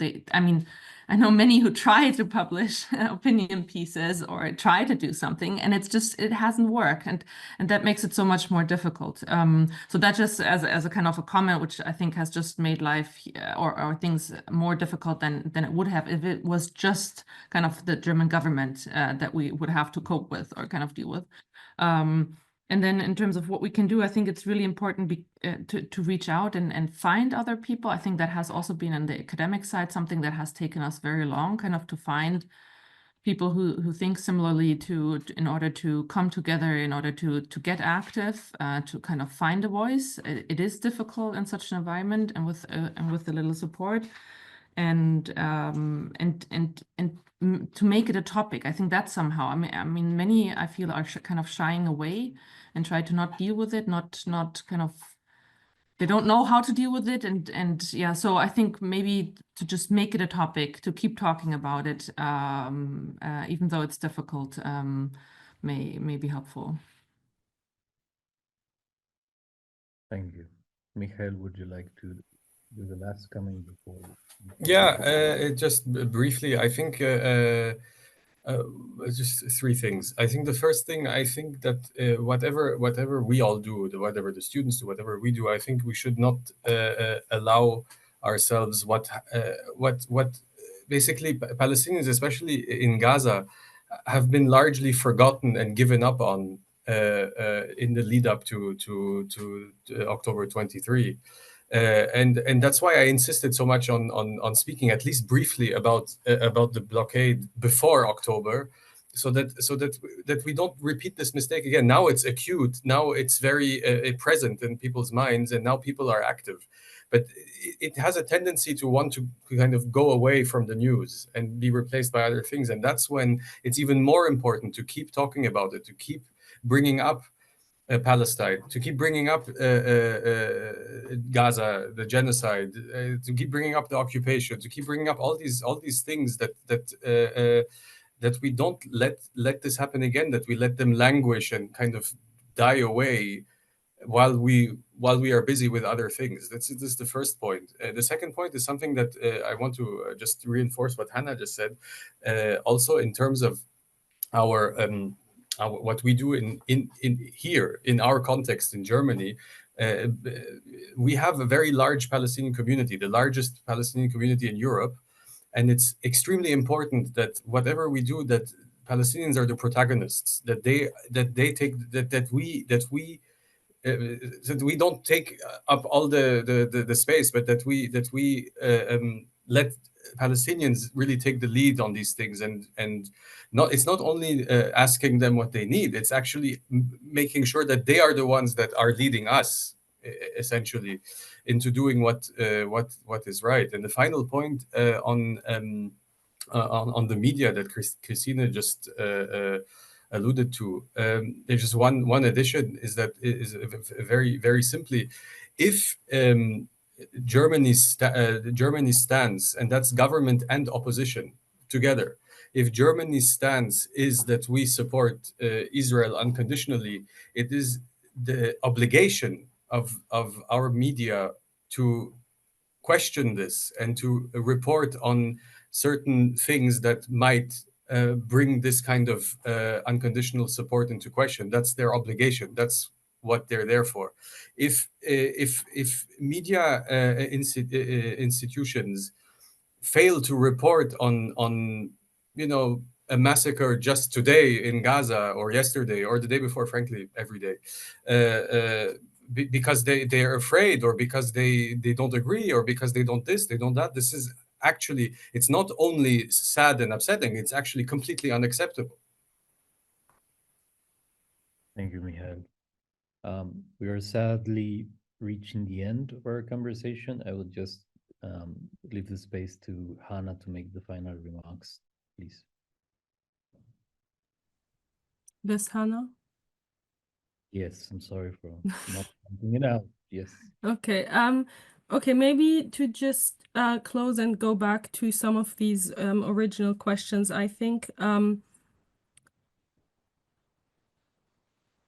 I know many who try to publish opinion pieces or try to do something, and it hasn't worked, and that makes it so much more difficult. So that just as a kind of a comment, which I think has just made life or things more difficult than it would have if it was just kind of the German government that we would have to cope with or kind of deal with. And then in terms of what we can do, I think it's really important to reach out and find other people. I think that has also been on the academic side, something that has taken us very long, kind of to find people who think similarly in order to come together, in order to get active, to kind of find a voice. It is difficult in such an environment and with a little support. and to make it a topic. I think that somehow, I mean, many I feel are kind of shying away and try to not deal with it, not kind of, they don't know how to deal with it, and yeah. So I think maybe to just make it a topic, to keep talking about it, even though it's difficult, may be helpful. Thank you. Michael, would you like to do the last comment before? Yeah, just briefly, I think just three things. I think the first thing, I think that whatever we all do, whatever the students do, whatever we do, I think we should not allow ourselves what basically Palestinians, especially in Gaza, have been largely forgotten and given up on in the lead up to October 23. And that's why I insisted so much on speaking at least briefly about the blockade before October, so that we don't repeat this mistake again. Now it's acute. Now it's very present in people's minds, and now people are active. But it has a tendency to want to kind of go away from the news and be replaced by other things. And that's when it's even more important to keep talking about it, to keep bringing up Palestine, to keep bringing up Gaza, the genocide, to keep bringing up the occupation, to keep bringing up all these things that we don't let this happen again, that we let them languish and kind of die away while we are busy with other things. This is the first point. The second point is something that I want to just reinforce what Hannah just said, also in terms of our what we do in here in our context in Germany. We have a very large Palestinian community, the largest Palestinian community in Europe, and it's extremely important that whatever we do, that Palestinians are the protagonists, that we don't take up all the space, but that we let Palestinians really take the lead on these things, and it's not only asking them what they need, it's actually making sure that they are the ones that are leading us essentially into doing what is right. And the final point on the media that Christine just alluded to, there's just one addition, is that is very simply, if Germany's stance, and that's government and opposition together, if Germany's stance is that we support Israel unconditionally, it is the obligation of our media to question this and to report on certain things that might bring this kind of unconditional support into question. That's their obligation. That's what they're there for. If media institutions fail to report on a massacre just today in Gaza, or yesterday, or the day before, frankly, every day, because they're afraid, or because they don't agree, or because they don't this, they don't that, this is actually, it's not only sad and upsetting, it's actually completely unacceptable. Thank you, Michael. We are sadly reaching the end of our conversation. I will just leave the space to Hannah to make the final remarks, please. Yes, Hannah? Yes, I'm sorry for not pointing it out. Yes. Okay. Okay, maybe to just close and go back to some of these original questions. I think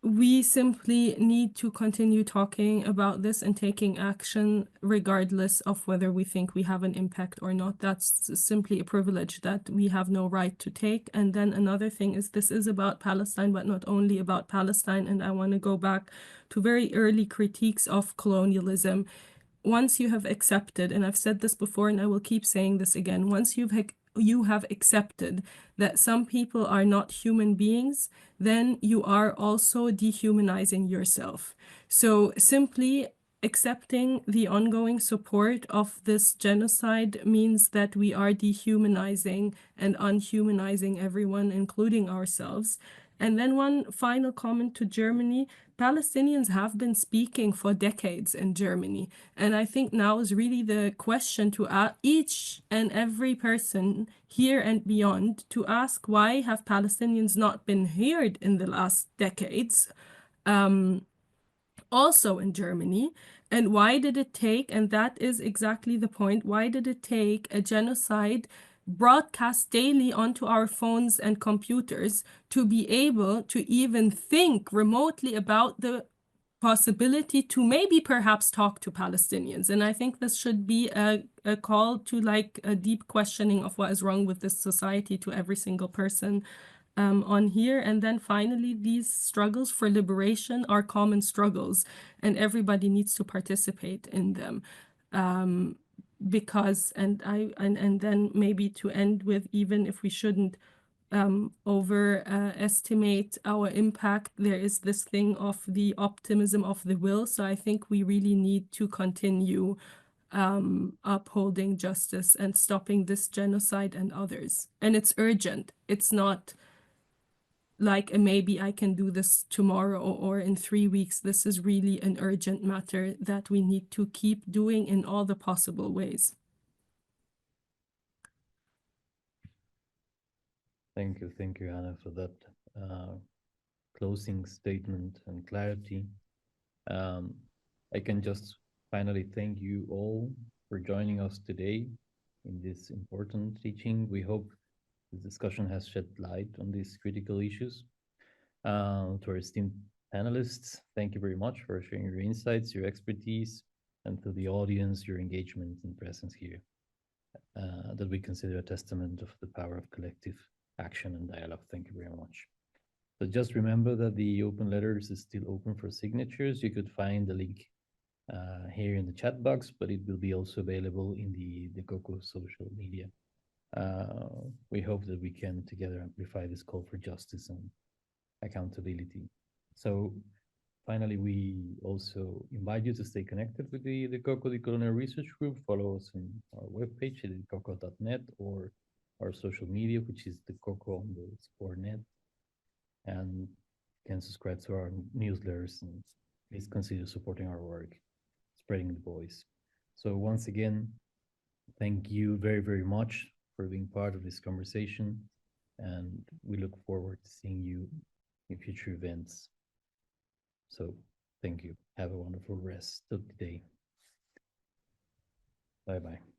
we simply need to continue talking about this and taking action regardless of whether we think we have an impact or not. That's simply a privilege that we have no right to take. And then another thing is, this is about Palestine, but not only about Palestine. And I want to go back to very early critiques of colonialism. Once you have accepted, and I've said this before and I will keep saying this again, once you have accepted that some people are not human beings, then you are also dehumanizing yourself. So simply accepting the ongoing support of this genocide means that we are dehumanizing and unhumanizing everyone, including ourselves. And then one final comment to Germany. Palestinians have been speaking for decades in Germany. And I think now is really the question to each and every person here and beyond to ask, why have Palestinians not been heard in the last decades? Also in Germany, and why did it take, and that is exactly the point, why did it take a genocide broadcast daily onto our phones and computers to be able to even think remotely about the possibility to maybe perhaps talk to Palestinians? And I think this should be a call to like a deep questioning of what is wrong with this society to every single person on here. And then finally, these struggles for liberation are common struggles, and everybody needs to participate in them. Because, and then maybe to end with, even if we shouldn't overestimate our impact, there is this thing of the optimism of the will. So I think we really need to continue upholding justice and stopping this genocide and others. And it's urgent. It's not like maybe I can do this tomorrow or in 3 weeks. This is really an urgent matter that we need to keep doing in all the possible ways. Thank you, Hannah, for that closing statement and clarity. I can just finally thank you all for joining us today in this important teaching. We hope the discussion has shed light on these critical issues. To our esteemed panelists, thank you very much for sharing your insights, your expertise, and to the audience, your engagement and presence here, that we consider a testament of the power of collective action and dialogue. Thank you very much. So just remember that the open letters is still open for signatures. You could find the link here in the chat box, but it will be also available in the COCO social media. We hope that we can together amplify this call for justice and accountability. So finally, we also invite you to stay connected with the COCO Decolonial Research Group. Follow us on our webpage at coco.net or our social media, which is the COCO_net. And you can subscribe to our newsletters, and please consider supporting our work, spreading the voice. So once again, thank you very, very much for being part of this conversation, and we look forward to seeing you in future events. So thank you. Have a wonderful rest of the day. Bye-bye.